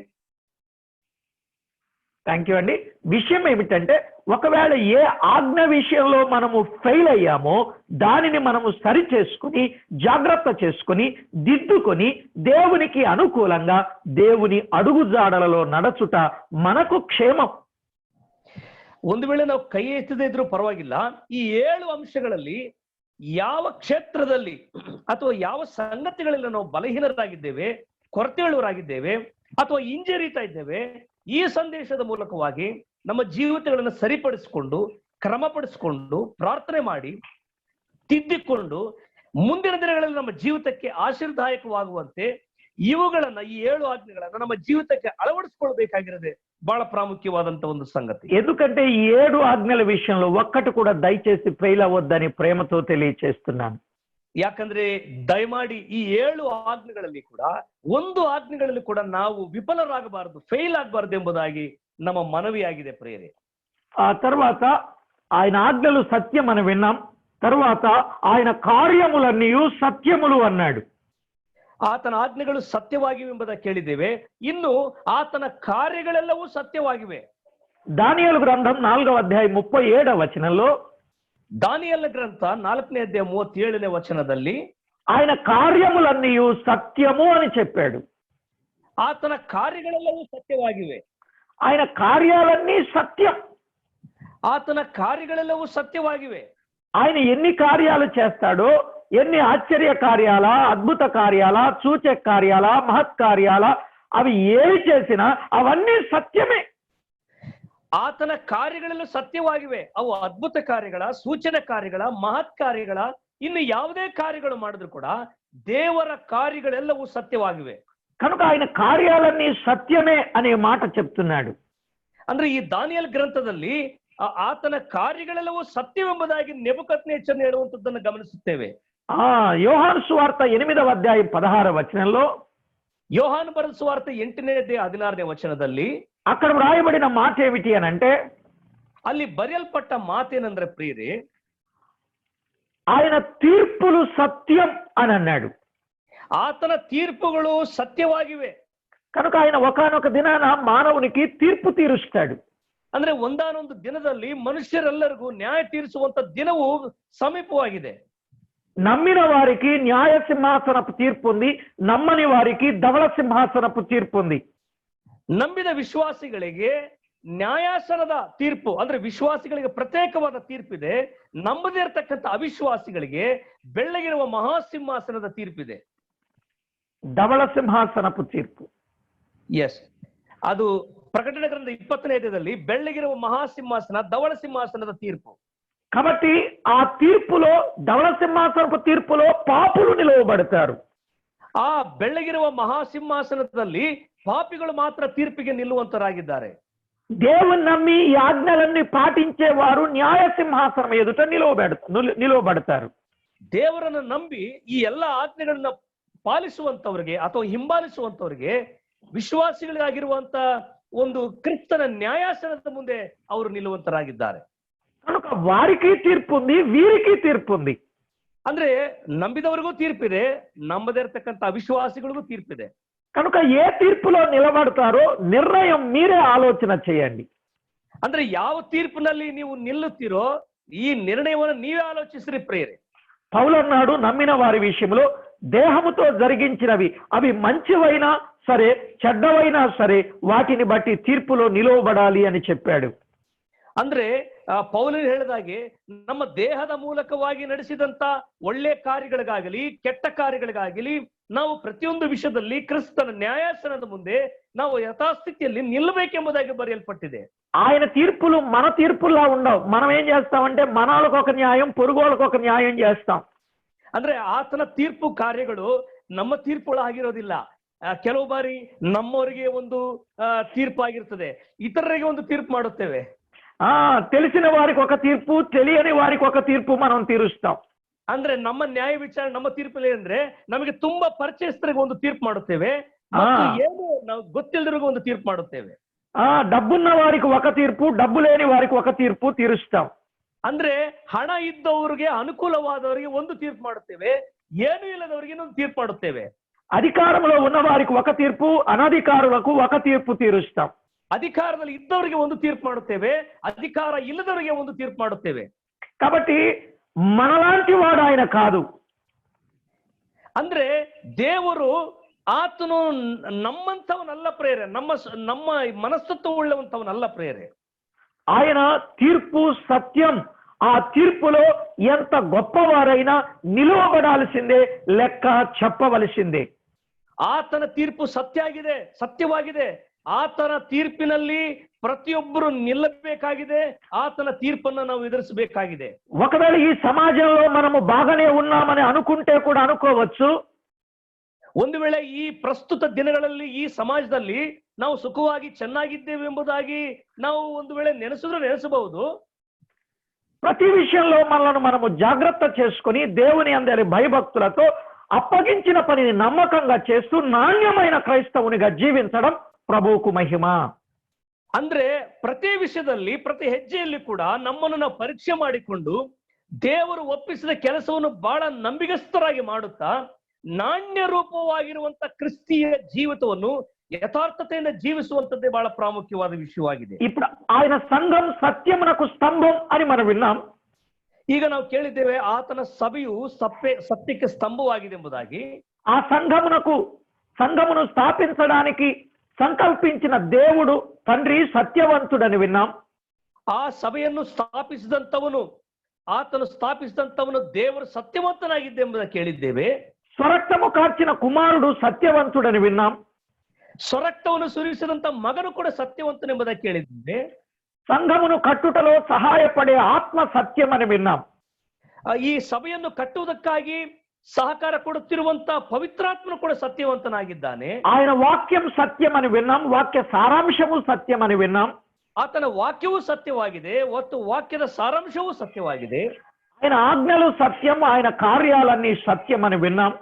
థ్యాంక్ యూ అండి. విషయం ఏమిటంటే, ఒకవేళ ఏ ఆజ్ఞ విషయంలో మనము ఫెయిల్ అయ్యామో దానిని మనము సరి చేసుకుని జాగ్రత్త చేసుకుని దిద్దుకొని దేవునికి అనుకూలంగా దేవుని అడుగుజాడలలో నడచుట మనకు క్షేమం. ಒಂದು ವೇಳೆ ನಾವು ಕೈ ಎತ್ತದೇ ಇದ್ರೂ ಪರವಾಗಿಲ್ಲ, ಈ 7 ಅಂಶಗಳಲ್ಲಿ ಯಾವ ಕ್ಷೇತ್ರದಲ್ಲಿ ಅಥವಾ ಯಾವ ಸಂಗತಿಗಳಲ್ಲಿ ನಾವು ಬಲಹೀನರಾಗಿದ್ದೇವೆ, ಕೊರತೆಯುಳ್ಳವರಾಗಿದ್ದೇವೆ ಅಥವಾ ಹಿಂಜರಿತಾ ಇದ್ದೇವೆ, ಈ ಸಂದೇಶದ ಮೂಲಕವಾಗಿ ನಮ್ಮ ಜೀವಿತಗಳನ್ನು ಸರಿಪಡಿಸಿಕೊಂಡು ಕ್ರಮಪಡಿಸಿಕೊಂಡು ಪ್ರಾರ್ಥನೆ ಮಾಡಿ ತಿದ್ದಿಕೊಂಡು ಮುಂದಿನ ದಿನಗಳಲ್ಲಿ ನಮ್ಮ ಜೀವಿತಕ್ಕೆ ಆಶೀರ್ವಾದದಾಯಕವಾಗುವಂತೆ ಇವುಗಳನ್ನ, ಈ 7 ಆಜ್ಞೆಗಳನ್ನ ನಮ್ಮ ಜೀವಿತಕ್ಕೆ ಅಳವಡಿಸಿಕೊಳ್ಬೇಕಾಗಿರೋದೇ ಬಹಳ ಪ್ರಾಮುಖ್ಯವಾದಂತ ಒಂದು ಸಂಗತಿ. ఎందుకంటే ఈ 7 ఆజ్ఞల విషయంలో ఒక్కటి కూడా దయచేసి ఫెయిల్ అవ్వొద్దని ప్రేమతో తెలియచేస్తున్నాను. ಯಾಕಂದ್ರೆ ದಯಮಾಡಿ ಈ 7 ಆಜ್ಞೆಗಳಲ್ಲಿ ಕೂಡ ಒಂದು ಆಜ್ಞೆಗಳಲ್ಲಿ ಕೂಡ ನಾವು ವಿಫಲರಾಗಬಾರದು, ಫೇಲ್ ಆಗಬಾರದು ಎಂಬುದಾಗಿ ನಮ್ಮ ಮನವಿಯಾಗಿದೆ ಪ್ರಿಯರೇ. ఆ తర్వాత ఆయన ఆజ్ఞలు సత్యం అని విన్నాం. తర్వాత ఆయన కార్యములన్నీ సత్యములు అన్నాడు. ಆತನ ಆಜ್ಞೆಗಳು ಸತ್ಯವಾಗಿವೆ ಎಂಬುದಾಗಿ ಕೇಳಿದ್ದೇವೆ. ಇನ್ನು ಆತನ ಕಾರ್ಯಗಳೆಲ್ಲವೂ ಸತ್ಯವಾಗಿವೆ. దానియేలు గ్రంథం 4వ అధ్యాయం 37వ వచనంలో, ದಾನಿಯೇಲನ ಗ್ರಂಥ 4ನೇ ಅಧ್ಯಾಯ 37ನೇ ವಚನದಲ್ಲಿ ఆయన కార్యములన్నీ సత్యము అని చెప్పాడు. ಆತನ ಕಾರ್ಯಗಳೆಲ್ಲವೂ ಸತ್ಯವಾಗಿವೆ. ఆయన కార్యాలన్నీ సత్యం. ಆತನ ಕಾರ್ಯಗಳೆಲ್ಲವೂ ಸತ್ಯವಾಗಿವೆ. ఆయన ఎన్ని కార్యాలు చేస్తాడో, ఎన్ని ఆశ్చర్య కార్యాల, అద్భుత కార్యాల, సూచక కార్యాల, మహత్ కార్యాల, అవి ఏవి చేసినా అవన్నీ సత్యమే. ಆತನ ಕಾರ್ಯಗಳೆಲ್ಲ ಸತ್ಯವಾಗಿವೆ. ಅವು ಅದ್ಭುತ ಕಾರ್ಯಗಳ, ಸೂಚನೆ ಕಾರ್ಯಗಳ, ಮಹತ್ ಕಾರ್ಯಗಳ, ಇನ್ನು ಯಾವುದೇ ಕಾರ್ಯಗಳು ಮಾಡಿದ್ರು ಕೂಡ ದೇವರ ಕಾರ್ಯಗಳೆಲ್ಲವೂ ಸತ್ಯವಾಗಿವೆ. కనుక ఆయన కార్యాలన్నీ సత్యమే అనే మాట చెప్తున్నాడు. ಅಂದ್ರೆ ಈ ದಾನಿಯೇಲ ಗ್ರಂಥದಲ್ಲಿ ಆತನ ಕಾರ್ಯಗಳೆಲ್ಲವೂ ಸತ್ಯವೆಂಬುದಾಗಿ ನೆಬೂಕದ್ನೆಚ್ಚರನು ಹೇಳುವಂತದ್ದನ್ನು ಗಮನಿಸುತ್ತೇವೆ. యోహాను సువార్త 8వ అధ్యాయం 16వ వచనంలో, ಯೋಹಾನ ಬರೆದ ಸುವಾರ್ತೆ 8ನೇ ಅಧ್ಯಾಯ 16ನೇ ವಚನದಲ್ಲಿ అక్కడ వ్రాయబడిన మాట ఏమిటి అని అంటే, ಅಲ್ಲಿ ಬರೆಯಲ್ಪಟ್ಟ ಮಾತೇನಂದ್ರೆ ಪ್ರಿಯರೇ, ఆయన తీర్పులు సత్యం అని అన్నాడు. ಆತನ ತೀರ್ಪುಗಳು ಸತ್ಯವಾಗಿವೆ. కనుక ఆయన ఒకానొక దినాన మానవునికి తీర్పు తీరుస్తాడు. ಅಂದ್ರೆ ಒಂದಾನೊಂದು ದಿನದಲ್ಲಿ ಮನುಷ್ಯರೆಲ್ಲರಿಗೂ ನ್ಯಾಯ ತೀರಿಸುವಂತ ದಿನವು ಸಮೀಪವಾಗಿದೆ. నమ్మిన వారికి న్యాయ సింహాసనపు తీర్పు ఉంది, నమ్మని వారికి ధవళ సింహాసనపు తీర్పు ఉంది. ನಂಬಿದ ವಿಶ್ವಾಸಿಗಳಿಗೆ ನ್ಯಾಯಾಸನದ ತೀರ್ಪು, ಅಂದ್ರೆ ವಿಶ್ವಾಸಿಗಳಿಗೆ ಪ್ರತ್ಯೇಕವಾದ ತೀರ್ಪಿದೆ. ನಂಬದೇ ಇರತಕ್ಕಂಥ ಅವಿಶ್ವಾಸಿಗಳಿಗೆ ಬೆಳ್ಳಗಿರುವ ಮಹಾಸಿಂಹಾಸನದ ತೀರ್ಪಿದೆ. ధవళ సింహాసనపు తీర్పు. ಎಸ್, ಅದು ಪ್ರಕಟಣೆ ಗ್ರಂಥ 20ನೇ ಅಧ್ಯಾಯದಲ್ಲಿ ಬೆಳ್ಳಗಿರುವ ಮಹಾಸಿಂಹಾಸನ, ಧವಳ ಸಿಂಹಾಸನದ ತೀರ್ಪು. కాబట్టి ఆ తీర్పులో, ధవళ సింహాసనపు తీర్పులో పాపులు నిలవబడతారు. ಆ ಬೆಳ್ಳಗಿರುವ ಮಹಾಸಿಂಹಾಸನದಲ್ಲಿ ಪಾಪಿಗಳು ಮಾತ್ರ ತೀರ್ಪಿಗೆ ನಿಲ್ಲುವಂತರಾಗಿದ್ದಾರೆ. దేవుని నమ్మి ఈ ఆజ్ఞలన్నీ పాటించే వారు న్యాయ సింహాసనం ఎదుట నిలవబడతారు. ದೇವರನ್ನ ನಂಬಿ ಈ ಎಲ್ಲ ಆಜ್ಞೆಗಳನ್ನ ಪಾಲಿಸುವಂತವ್ರಿಗೆ ಅಥವಾ ಹಿಂಬಾಲಿಸುವಂತವ್ರಿಗೆ ವಿಶ್ವಾಸಿಗಳಿಗಾಗಿರುವಂತ ಒಂದು ಕ್ರಿಸ್ತನ ನ್ಯಾಯಾಸನದ ಮುಂದೆ ಅವರು ನಿಲ್ಲುವಂತರಾಗಿದ್ದಾರೆ. కనుక వారికి తీర్పు ఉంది, వీరికి తీర్పు ఉంది. ಅಂದ್ರೆ ನಂಬಿದವರಿಗೂ ತೀರ್ಪಿದೆ, ನಂಬದೇ ಇರತಕ್ಕಂತ ಅವಿಶ್ವಾಸಿಗಳಿಗೂ ತೀರ್ಪಿದೆ. కనుక ఏ తీర్పులో నిలబడతారో నిర్ణయం మీరే ఆలోచన చేయండి. ಅಂದ್ರೆ ಯಾವ ತೀರ್ಪಿನಲ್ಲಿ ನೀವು ನಿಲ್ಲುತ್ತೀರೋ ಈ ನಿರ್ಣಯವನ್ನು ನೀವೇ ಆಲೋಚಿಸ್ರಿ ಪ್ರಿಯರೇ. పౌలన్నాడు నమ్మిన వారి విషయంలో దేహముతో జరిగించినవి అవి మంచివైనా సరే చెడ్డవైనా సరే వాటిని బట్టి తీర్పులో నిలవబడాలి అని చెప్పాడు. ಅಂದ್ರೆ ಪೌಲನು ಹೇಳಿದಾಗೆ ನಮ್ಮ ದೇಹದ ಮೂಲಕವಾಗಿ ನಡೆಸಿದಂತ ಒಳ್ಳೆ ಕಾರ್ಯಗಳಿಗಾಗಲಿ ಕೆಟ್ಟ ಕಾರ್ಯಗಳಿಗಾಗಲಿ ನಾವು ಪ್ರತಿಯೊಂದು ವಿಷಯದಲ್ಲಿ ಕ್ರಿಸ್ತನ ನ್ಯಾಯಾಸನದ ಮುಂದೆ ನಾವು ಯಥಾಸ್ಥಿತಿಯಲ್ಲಿ ನಿಲ್ಲಬೇಕೆಂಬುದಾಗಿ ಬರೆಯಲ್ಪಟ್ಟಿದೆ. ఆయన తీర్పులు మన తీర్పులా ఉండవు. మనం ఏం చేస్తామంటే మనలకు ఒక న్యాయం, పొరుగులకు ఒక న్యాయం చేస్తాం. ಅಂದ್ರೆ ಆತನ ತೀರ್ಪು ಕಾರ್ಯಗಳು ನಮ್ಮ ತೀರ್ಪುಗಳು ಆಗಿರೋದಿಲ್ಲ. ಕೆಲವು ಬಾರಿ ನಮ್ಮವರಿಗೆ ಒಂದು ತೀರ್ಪು ಆಗಿರ್ತದೆ, ಇತರರಿಗೆ ಒಂದು ತೀರ್ಪು ಮಾಡುತ್ತೇವೆ. తెలిసిన వారికి ఒక తీర్పు, తెలియని వారికి ఒక తీర్పు మనం తీరుస్తాం. ಅಂದ್ರೆ ನಮ್ಮ ನ್ಯಾಯ ವಿಚಾರಣೆ ನಮ್ಮ ತೀರ್ಪಲ್ಲಿ ಅಂದ್ರೆ ನಮಗೆ ತುಂಬಾ ಪರಿಚಯಸ್ಥರಿಗೆ ಒಂದು ತೀರ್ಪು ಮಾಡುತ್ತೇವೆ, ಏನು ನಾವು ಗೊತ್ತಿಲ್ಲದವರಿಗೆ ಒಂದು ತೀರ್ಪು ಮಾಡುತ್ತೇವೆ. డబ్బున్న వారికి ఒక తీర్పు, డబ్బు లేని వారికి ఒక తీర్పు తీరుస్తాం. ಅಂದ್ರೆ ಹಣ ಇದ್ದವರಿಗೆ ಅನುಕೂಲವಾದವರಿಗೆ ಒಂದು ತೀರ್ಪು ಮಾಡುತ್ತೇವೆ, ಏನು ಇಲ್ಲದವರಿಗೆ ಇನ್ನೊಂದು ತೀರ್ಪು ಮಾಡುತ್ತೇವೆ. అధికారంలో ఉన్న వారికి ఒక తీర్పు, అనధికారులకు ఒక తీర్పు తీరుస్తాం. ಅಧಿಕಾರದಲ್ಲಿ ಇದ್ದವರಿಗೆ ಒಂದು ತೀರ್ಪು ಮಾಡುತ್ತೇವೆ, ಅಧಿಕಾರ ಇಲ್ಲದವರಿಗೆ ಒಂದು ತೀರ್ಪು ಮಾಡುತ್ತೇವೆ. కాబట్టి మనలాంటి వాడు ఆయన కాదు. ಅಂದ್ರೆ ದೇವರು ಆತನು ನಮ್ಮಂಥವನಲ್ಲ ಪ್ರೇರೆ, ನಮ್ಮ ಮನಸ್ತತ್ವ ಉಳ್ಳವಂಥವನಲ್ಲ ಪ್ರೇರೆ. ఆయన తీర్పు సత్యం. ఆ తీర్పులో ఎంత గొప్పవారైనా నిలువబడాల్సిందే, లెక్క చెప్పవలసిందే. ಆತನ ತೀರ್ಪು ಸತ್ಯವಾಗಿದೆ. ಆತನ ತೀರ್ಪಿನಲ್ಲಿ ಪ್ರತಿಯೊಬ್ಬರು ನಿಲ್ಲಬೇಕಾಗಿದೆ. ಆತನ ತೀರ್ಪನ್ನು ನಾವು ಎದುರಿಸಬೇಕಾಗಿದೆ. ఒకవేళ ఈ సమాజంలో మనము బాగానే ఉన్నామని అనుకుంటే కూడా అనుకోవచ్చు. ಒಂದು ವೇಳೆ ಈ ಪ್ರಸ್ತುತ ದಿನಗಳಲ್ಲಿ ಈ ಸಮಾಜದಲ್ಲಿ ನಾವು ಸುಖವಾಗಿ ಚೆನ್ನಾಗಿದ್ದೇವೆ ಎಂಬುದಾಗಿ ನಾವು ಒಂದು ವೇಳೆ ನೆನೆಸಬಹುದು. ప్రతి విషయంలో మనము జాగ్రత్త చేసుకుని దేవుని అందరి భయభక్తులతో అప్పగించిన పనిని నమ్మకంగా చేస్తూ నాణ్యమైన క్రైస్తవునిగా జీవించడం ప్రభువుకు మహిమ. ಅಂದ್ರೆ ಪ್ರತಿ ವಿಷಯದಲ್ಲಿ ಪ್ರತಿ ಹೆಜ್ಜೆಯಲ್ಲಿ ಕೂಡ ನಮ್ಮನ್ನು ನಾವು ಪರೀಕ್ಷೆ ಮಾಡಿಕೊಂಡು ದೇವರು ಒಪ್ಪಿಸಿದ ಕೆಲಸವನ್ನು ಬಹಳ ನಂಬಿಗಸ್ತರಾಗಿ ಮಾಡುತ್ತಾ ನಾಣ್ಯ ರೂಪವಾಗಿರುವಂತ ಕ್ರಿಸ್ತಿಯ ಜೀವಿತವನ್ನು యథార్థತೆಯಿಂದ ಜೀವಿಸುವಂತದ್ದೇ ಬಹಳ ಪ್ರಾಮುಖ್ಯವಾದ ವಿಷಯವಾಗಿದೆ. ఇప్పుడు ఆయన సంఘం సత్యమునకు స్తంభం అని మనం విన్నాం. ಈಗ ನಾವು ಕೇಳಿದ್ದೇವೆ ಆತನ ಸಭೆಯು ಸತ್ಯಕ್ಕೆ ಸ್ತಂಭವಾಗಿದೆ ಎಂಬುದಾಗಿ. ఆ సంఘమును స్థాపించడానికి సంకల్పించిన దేవుడు తండ్రి సత్యవంతుడని విన్నాం. ಆ ಸಭೆಯನ್ನು ಆತನು ಸ್ಥಾಪಿಸಿದಂತವನು ದೇವರು ಸತ್ಯವಂತನಾಗಿದ್ದೆ ಎಂಬುದಾಗಿ ಕೇಳಿದ್ದೇವೆ. ಸ್ವರಕ್ತము కార్చిన కుమారుడు సత్యవంతుడని విన్నాం. ಸ್ವರಕ್ತವನ್ನು ಸುರಿಸಿದಂತ ಮಗನು ಕೂಡ ಸತ್ಯವಂತನೆಂಬುದಾಗಿ ಕೇಳಿದ್ದೇವೆ. సంఘమును కట్టుటలో సహాయపడే ఆత్మ సత్యం అని విన్నాం. ಈ ಸಭೆಯನ್ನು ಕಟ್ಟುವುದಕ್ಕಾಗಿ ಸಹಕಾರ ಕೊಡುತ್ತಿರುವಂತ ಪವಿತ್ರಾತ್ಮನು ಕೂಡ ಸತ್ಯವಂತನಾಗಿದ್ದಾನೆ. ఆయన వాక్యం సత్యం అని విన్నాం. వాక్య సారాంశము సత్యం అని విన్నాం. ಆತನ ವಾಕ್ಯವೂ ಸತ್ಯವಾಗಿದೆ ಮತ್ತು ವಾಕ್ಯದ ಸಾರಾಂಶವೂ ಸತ್ಯವಾಗಿದೆ. ఆయన ఆజ్ఞలు సత్యం, ఆయన కార్యాలన్నీ సత్యం అని విన్నాం.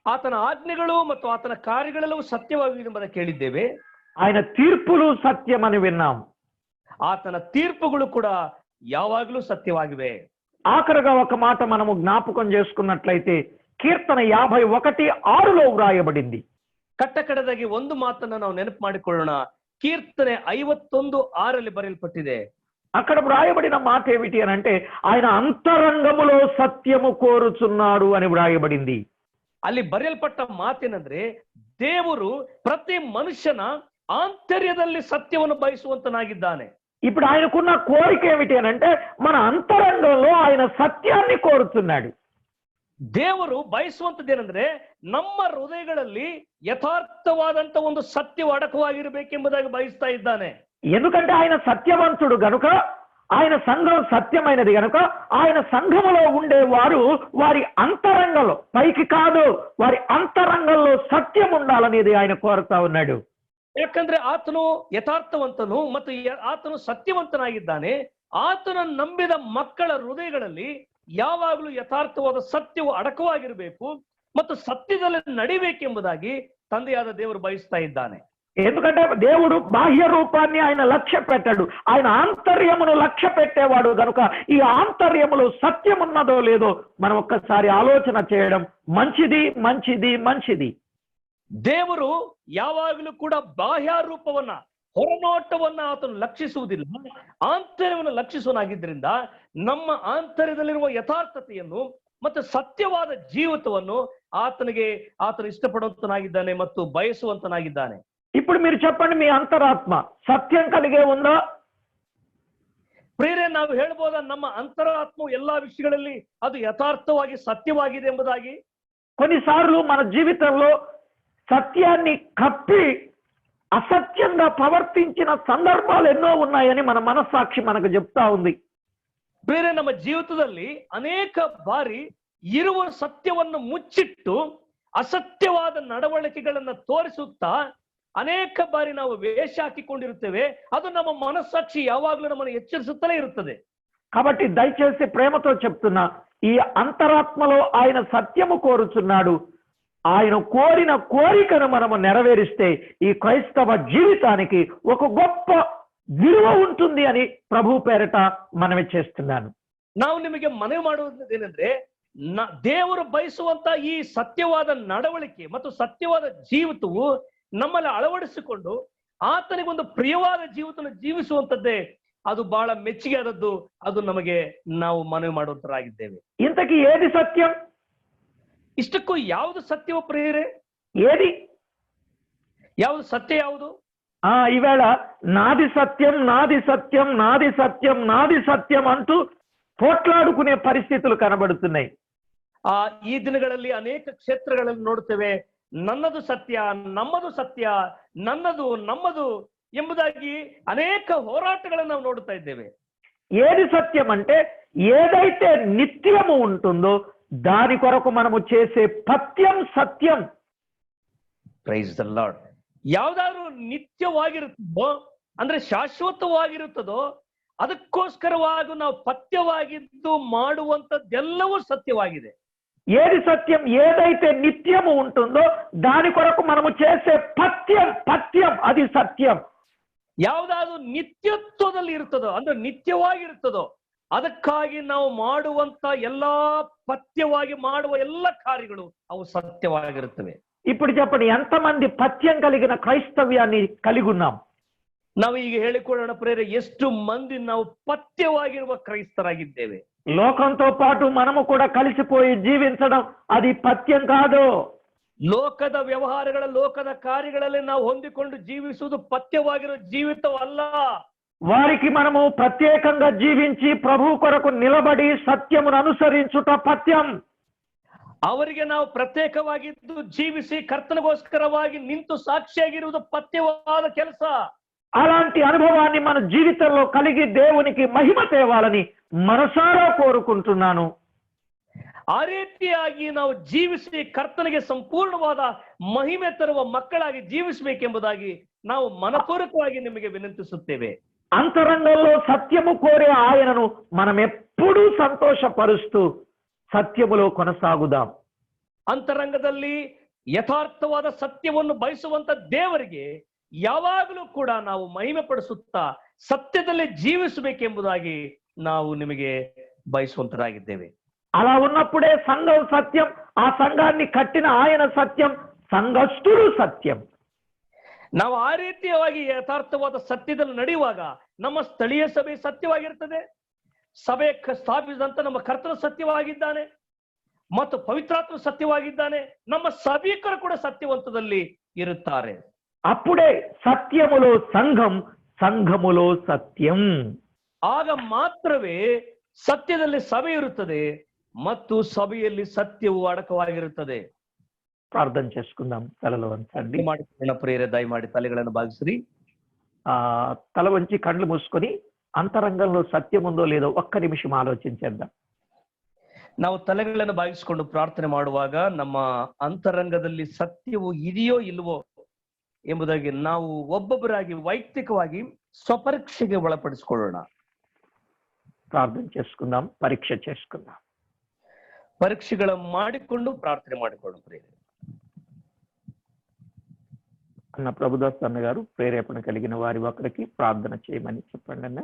ಆತನ ಆಜ್ಞೆಗಳು ಮತ್ತು ಆತನ ಕಾರ್ಯಗಳೆಲ್ಲವೂ ಸತ್ಯವಾಗಿದೆ ಎಂಬುದನ್ನು ಕೇಳಿದ್ದೇವೆ. ఆయన తీర్పులు సత్యం అని విన్నాం. ಆತನ ತೀರ್ಪುಗಳು ಕೂಡ ಯಾವಾಗಲೂ ಸತ್ಯವಾಗಿವೆ. ఆఖరుగా ఒక మాట మనము జ్ఞాపకం చేసుకున్నట్లయితే కీర్తన 51:6 వ్రాయబడింది. ಕಟ್ಟಕಡೆದಾಗಿ ಒಂದು ಮಾತನ್ನ ನಾವು ನೆನಪು ಮಾಡಿಕೊಳ್ಳೋಣ. ಕೀರ್ತನೆ 51:6 ಬರೆಯಲ್ಪಟ್ಟಿದೆ. అక్కడ వ్రాయబడిన మాట ఏమిటి అని అంటే ఆయన అంతరంగములో సత్యము కోరుచున్నాడు అని వ్రాయబడింది. ಅಲ್ಲಿ ಬರೆಯಲ್ಪಟ್ಟ ಮಾತೇನಂದ್ರೆ ದೇವರು ಪ್ರತಿ ಮನುಷ್ಯನ ಆಂತರ್ಯದಲ್ಲಿ ಸತ್ಯವನ್ನು ಬಯಸುವಂತನಾಗಿದ್ದಾನೆ. ఇప్పుడు ఆయనకున్న కోరిక ఏమిటి అని అంటే మన అంతరంగంలో ఆయన సత్యాన్ని కోరుతున్నాడు. ದೇವರು ಬಯಸುವಂತದ್ದೇನೆಂದ್ರೆ ನಮ್ಮ ಹೃದಯಗಳಲ್ಲಿ ಯಥಾರ್ಥವಾದಂತ ಒಂದು ಸತ್ಯವು ಅಡಕವಾಗಿರಬೇಕೆಂಬುದಾಗಿ ಬಯಸ್ತಾ ಇದ್ದಾನೆ. ఎందుకంటే ఆయన సత్యవంతుడు గనుక, ఆయన సంఘం సత్యమైనది గనుక ఆయన సంఘములో ఉండే వారి అంతరంగంలో, పైకి కాదు, వారి అంతరంగంలో సత్యం ఉండాలనేది ఆయన కోరుతా ఉన్నాడు. ಯಾಕಂದ್ರೆ ಆತನು ಯಥಾರ್ಥವಂತನು ಮತ್ತು ಆತನು ಸತ್ಯವಂತನಾಗಿದ್ದಾನೆ. ಆತನ ನಂಬಿದ ಮಕ್ಕಳ ಹೃದಯಗಳಲ್ಲಿ ಯಾವಾಗಲೂ ಯಥಾರ್ಥವಾದ ಸತ್ಯವು ಅಡಕವಾಗಿರಬೇಕು ಮತ್ತು ಸತ್ಯದಲ್ಲಿ ನಡಿಬೇಕೆಂಬುದಾಗಿ ತಂದೆಯಾದ ದೇವರು ಬಯಸ್ತಾ ಇದ್ದಾನೆ. ఎందుకంటే దేవుడు బాహ్య రూపాన్ని ఆయన లక్ష్య పెట్టాడు, ఆయన ఆంతర్యమును లక్ష్య పెట్టేవాడు కనుక ఈ ఆంతర్యములో సత్యం ఉన్నదో లేదో మనం ఒక్కసారి ఆలోచన చేయడం మంచిది మంచిది మంచిది. ದೇವರು ಯಾವಾಗಲೂ ಕೂಡ ಬಾಹ್ಯ ರೂಪವನ್ನ ಹೊರನೋಟವನ್ನ ಆತನು ಲಕ್ಷಿಸುವುದಿಲ್ಲ, ಆಂತರ್ಯವನ್ನು ಲಕ್ಷಿಸುವನಾಗಿದ್ದರಿಂದ ನಮ್ಮ ಆಂತರ್ಯದಲ್ಲಿರುವ ಯಥಾರ್ಥತೆಯನ್ನು ಮತ್ತು ಸತ್ಯವಾದ ಜೀವಿತವನ್ನು ಆತನು ಇಷ್ಟಪಡುವಂತನಾಗಿದ್ದಾನೆ ಮತ್ತು ಬಯಸುವಂತನಾಗಿದ್ದಾನೆ. ఇప్పుడు మీరు చెప్పండి, మీ అంతరాత్మ సత్యం కలిగే ఉందా? ಪ್ರಿಯರೇ, ನಾವು ಹೇಳ್ಬೋದ ನಮ್ಮ ಅಂತರಾತ್ಮವು ಎಲ್ಲಾ ವಿಷಯಗಳಲ್ಲಿ ಅದು ಯಥಾರ್ಥವಾಗಿ ಸತ್ಯವಾಗಿದೆ ಎಂಬುದಾಗಿ? కొన్నిసార్లు మన జీవితంలో సత్యాన్ని కప్పి అసత్యంగా ప్రవర్తించిన సందర్భాలు ఎన్నో ఉన్నాయని మన మనస్సాక్షి మనకు చెప్తా ఉంది. ಬೇರೆ ನಮ್ಮ ಜೀವಿತದಲ್ಲಿ ಅನೇಕ ಬಾರಿ ಇರುವ ಸತ್ಯವನ್ನು ಮುಚ್ಚಿಟ್ಟು ಅಸತ್ಯವಾದ ನಡವಳಿಕೆಗಳನ್ನ ತೋರಿಸುತ್ತಾ ಅನೇಕ ಬಾರಿ ನಾವು ವೇಷ ಹಾಕಿಕೊಂಡಿರುತ್ತೇವೆ. ಅದು ನಮ್ಮ ಮನಸ್ಸಾಕ್ಷಿ ಯಾವಾಗಲೂ ನಮ್ಮನ್ನು ಎಚ್ಚರಿಸುತ್ತಲೇ ಇರುತ್ತದೆ. కాబట్టి దయచేసి ప్రేమతో చెప్తున్నా, ఈ అంతరాత్మలో ఆయన సత్యము కోరుచున్నాడు. ఆయన కోరిన కోరికను మనము నెరవేరిస్తే ఈ క్రైస్తవ జీవితానికి ఒక గొప్ప విలువ ఉంటుంది అని ప్రభు పేరట మనవి చేస్తున్నాను. ನಾವು ನಿಮಗೆ ಮನವಿ ಮಾಡುವುದೇನೆಂದ್ರೆ, ದೇವರು ಬಯಸುವಂತ ಈ ಸತ್ಯವಾದ ನಡವಳಿಕೆ ಮತ್ತು ಸತ್ಯವಾದ ಜೀವಿತವು ನಮ್ಮಲ್ಲಿ ಅಳವಡಿಸಿಕೊಂಡು ಆತನಿಗೊಂದು ಪ್ರಿಯವಾದ ಜೀವಿತವನ್ನು ಜೀವಿಸುವಂತದ್ದೇ ಅದು ಬಹಳ ಮೆಚ್ಚುಗೆ ಆದದ್ದು. ಅದು ನಾವು ಮನವಿ ಮಾಡುವಂತರಾಗಿದ್ದೇವೆ. ಇಂತಕಿ ಏದಿ ಸತ್ಯಂ? ಇಷ್ಟಕ್ಕೂ ಯಾವುದು ಸತ್ಯವ ಪ್ರಿಯರೇ? ఏది ಯಾವುದು ಸತ್ಯ? ಯಾವುದು? ఈవేళ నాది సత్యం నాది సత్యం నాది సత్యం నాది సత్యం అంటూ పోట్లాడుకునే పరిస్థితులు కనబడుతున్నాయి. ಈ ದಿನಗಳಲ್ಲಿ ಅನೇಕ ಕ್ಷೇತ್ರಗಳಲ್ಲಿ ನೋಡುತ್ತೇವೆ, ನನ್ನದು ಸತ್ಯ, ನಮ್ಮದು ಸತ್ಯ, ನನ್ನದು ನಮ್ಮದು ಎಂಬುದಾಗಿ ಅನೇಕ ಹೋರಾಟಗಳನ್ನು ನಾವು ನೋಡುತ್ತಾ ಇದ್ದೇವೆ. ఏది సత్యం అంటే ఏదైతే నిత్యము ఉంటుందో దాని కొరకు మనము చేసే పత్యం సత్యం. Praise the Lord. ಯಾವ್ದಾದ್ರು ನಿತ್ಯವಾಗಿರುತ್ತದೋ ಅಂದ್ರೆ ಶಾಶ್ವತವಾಗಿರುತ್ತದೋ ಅದಕ್ಕೋಸ್ಕರವಾಗಿ ನಾವು ಪಥ್ಯವಾಗಿದ್ದು ಮಾಡುವಂತದ್ದೆಲ್ಲವೂ ಸತ್ಯವಾಗಿದೆ. ఏది సత్యం? ఏదైతే నిత్యము ఉంటుందో దాని కొరకు మనము చేసే పత్యం అది సత్యం. ಯಾವ್ದಾದ್ರು ನಿತ್ಯತ್ವದಲ್ಲಿ ಇರ್ತದೋ ಅಂದ್ರೆ ನಿತ್ಯವಾಗಿರುತ್ತದೋ ಅದಕ್ಕಾಗಿ ನಾವು ಮಾಡುವಂತ ಎಲ್ಲಾ ಪಥ್ಯವಾಗಿ ಮಾಡುವ ಎಲ್ಲ ಕಾರ್ಯಗಳು ಅವು ಸತ್ಯವಾಗಿರುತ್ತವೆ. ఇప్పుడు చెప్పండి, ఎంతమంది పత్యం కలిగిన క్రైస్తవ్యాన్ని కలిగి ఉన్నాం? ನಾವು ಈಗ ಹೇಳಿಕೊಳ್ಳೋಣ ಪ್ರೇರೆ, ಎಷ್ಟು ಮಂದಿ ನಾವು ಪಥ್ಯವಾಗಿರುವ ಕ್ರೈಸ್ತರಾಗಿದ್ದೇವೆ. లోకంతో పాటు మనము కూడా కలిసిపోయి జీవించడం అది పత్యం కాదు. ಲೋಕದ ವ್ಯವಹಾರಗಳ ಲೋಕದ ಕಾರ್ಯಗಳಲ್ಲಿ ನಾವು ಹೊಂದಿಕೊಂಡು ಜೀವಿಸುವುದು ಪಥ್ಯವಾಗಿರೋ ಜೀವಿತವಲ್ಲ. వారికి మనము ప్రత్యేకంగా జీవించి ప్రభు కొరకు నిలబడి సత్యమును అనుసరించుట పత్యం. ಅವರಿಗೆ ನಾವು ಪ್ರತ್ಯೇಕವಾಗಿದ್ದು ಜೀವಿಸಿ ಕರ್ತನಿಗೋಸ್ಕರವಾಗಿ ನಿಂತು ಸಾಕ್ಷಿಯಾಗಿರುವುದು ಪಥ್ಯವಾದ ಕೆಲಸ. అలాంటి అనుభవాన్ని మన జీవితంలో కలిగి దేవునికి మహిమ తేవాలని మనసారా కోరుకుంటున్నాను. ಆ ರೀತಿಯಾಗಿ ನಾವು ಜೀವಿಸಿ ಕರ್ತನಿಗೆ ಸಂಪೂರ್ಣವಾದ ಮಹಿಮೆ ತರುವ ಮಕ್ಕಳಾಗಿ ಜೀವಿಸಬೇಕೆಂಬುದಾಗಿ ನಾವು ಮನಪೂರ್ವಕವಾಗಿ ನಿಮಗೆ ವಿನಂತಿಸುತ್ತೇವೆ. అంతరంగంలో సత్యము కోరే ఆయనను మనం ఎప్పుడూ సంతోషపరుస్తూ సత్యములో కొనసాగుదాం. ಅಂತರಂಗದಲ್ಲಿ ಯಥಾರ್ಥವಾದ ಸತ್ಯವನ್ನು ಬಯಸುವಂತ ದೇವರಿಗೆ ಯಾವಾಗಲೂ ಕೂಡ ನಾವು ಮಹಿಮೆ ಪಡಿಸುತ್ತಾ ಸತ್ಯದಲ್ಲಿ ಜೀವಿಸಬೇಕೆಂಬುದಾಗಿ ನಾವು ನಿಮಗೆ ಬಯಸುವಂತರಾಗಿದ್ದೇವೆ. అలా ఉన్నప్పుడే సంఘం సత్యం, ఆ సంఘాన్ని కట్టిన ఆయన సత్యం, సంఘస్థుడు సత్యం. ನಾವು ಆ ರೀತಿಯಾಗಿ ಯಥಾರ್ಥವಾದ ಸತ್ಯದಲ್ಲಿ ನಡೆಯುವಾಗ ನಮ್ಮ ಸ್ಥಳೀಯ ಸಭೆ ಸತ್ಯವಾಗಿರ್ತದೆ, ಸಭೆ ಸ್ಥಾಪಿಸಿದಂತ ನಮ್ಮ ಕರ್ತನ ಸತ್ಯವಾಗಿದ್ದಾನೆ ಮತ್ತು ಪವಿತ್ರಾತ್ಮ ಸತ್ಯವಾಗಿದ್ದಾನೆ, ನಮ್ಮ ಸಭಿಕರು ಕೂಡ ಸತ್ಯವಂತದಲ್ಲಿ ಇರುತ್ತಾರೆ. అప్పుడే సత్యములో సంఘం, సంఘములో సత్యం. ಆಗ ಮಾತ್ರವೇ ಸತ್ಯದಲ್ಲಿ ಸಭೆ ಇರುತ್ತದೆ ಮತ್ತು ಸಭೆಯಲ್ಲಿ ಸತ್ಯವು ಅಡಕವಾಗಿರುತ್ತದೆ. ప్రార్థన చేసుకుందాం. తలలో వంచండి. ಮಾಡಿಕೊಳ್ಳೋಣ ಪ್ರಿಯರೇ, ದಯಮಾಡಿ ತಲೆಗಳನ್ನು ಬಾಗಿಸಿರಿ. తల వంచి కళ్ళు మూసుకొని అంతరంగంలో సత్యం ఉందో లేదో ఒక్క నిమిషం ఆలోచించేద్దాం. ನಾವು ತಲೆಗಳನ್ನು ಬಾಗಿಸಿಕೊಂಡು ಪ್ರಾರ್ಥನೆ ಮಾಡುವಾಗ ನಮ್ಮ ಅಂತರಂಗದಲ್ಲಿ ಸತ್ಯವು ಇದೆಯೋ ಇಲ್ವೋ ಎಂಬುದಾಗಿ ನಾವು ಒಬ್ಬೊಬ್ಬರಾಗಿ ವೈಯಕ್ತಿಕವಾಗಿ ಸ್ವಪರೀಕ್ಷೆಗೆ ಒಳಪಡಿಸಿಕೊಳ್ಳೋಣ. ప్రార్థన చేసుకుందాం, పరీక్ష చేసుకుందాం. ಪರೀಕ್ಷೆಗಳ ಮಾಡಿಕೊಂಡು ಪ್ರಾರ್ಥನೆ ಮಾಡಿಕೊಂಡು ಪ್ರಿಯರೇ. అన్న ప్రభుదాస్ అన్న గారు ప్రేరేపణ కలిగిన వారి ఒక్కరికి ప్రార్థన చేయమని చెప్పండి అన్న.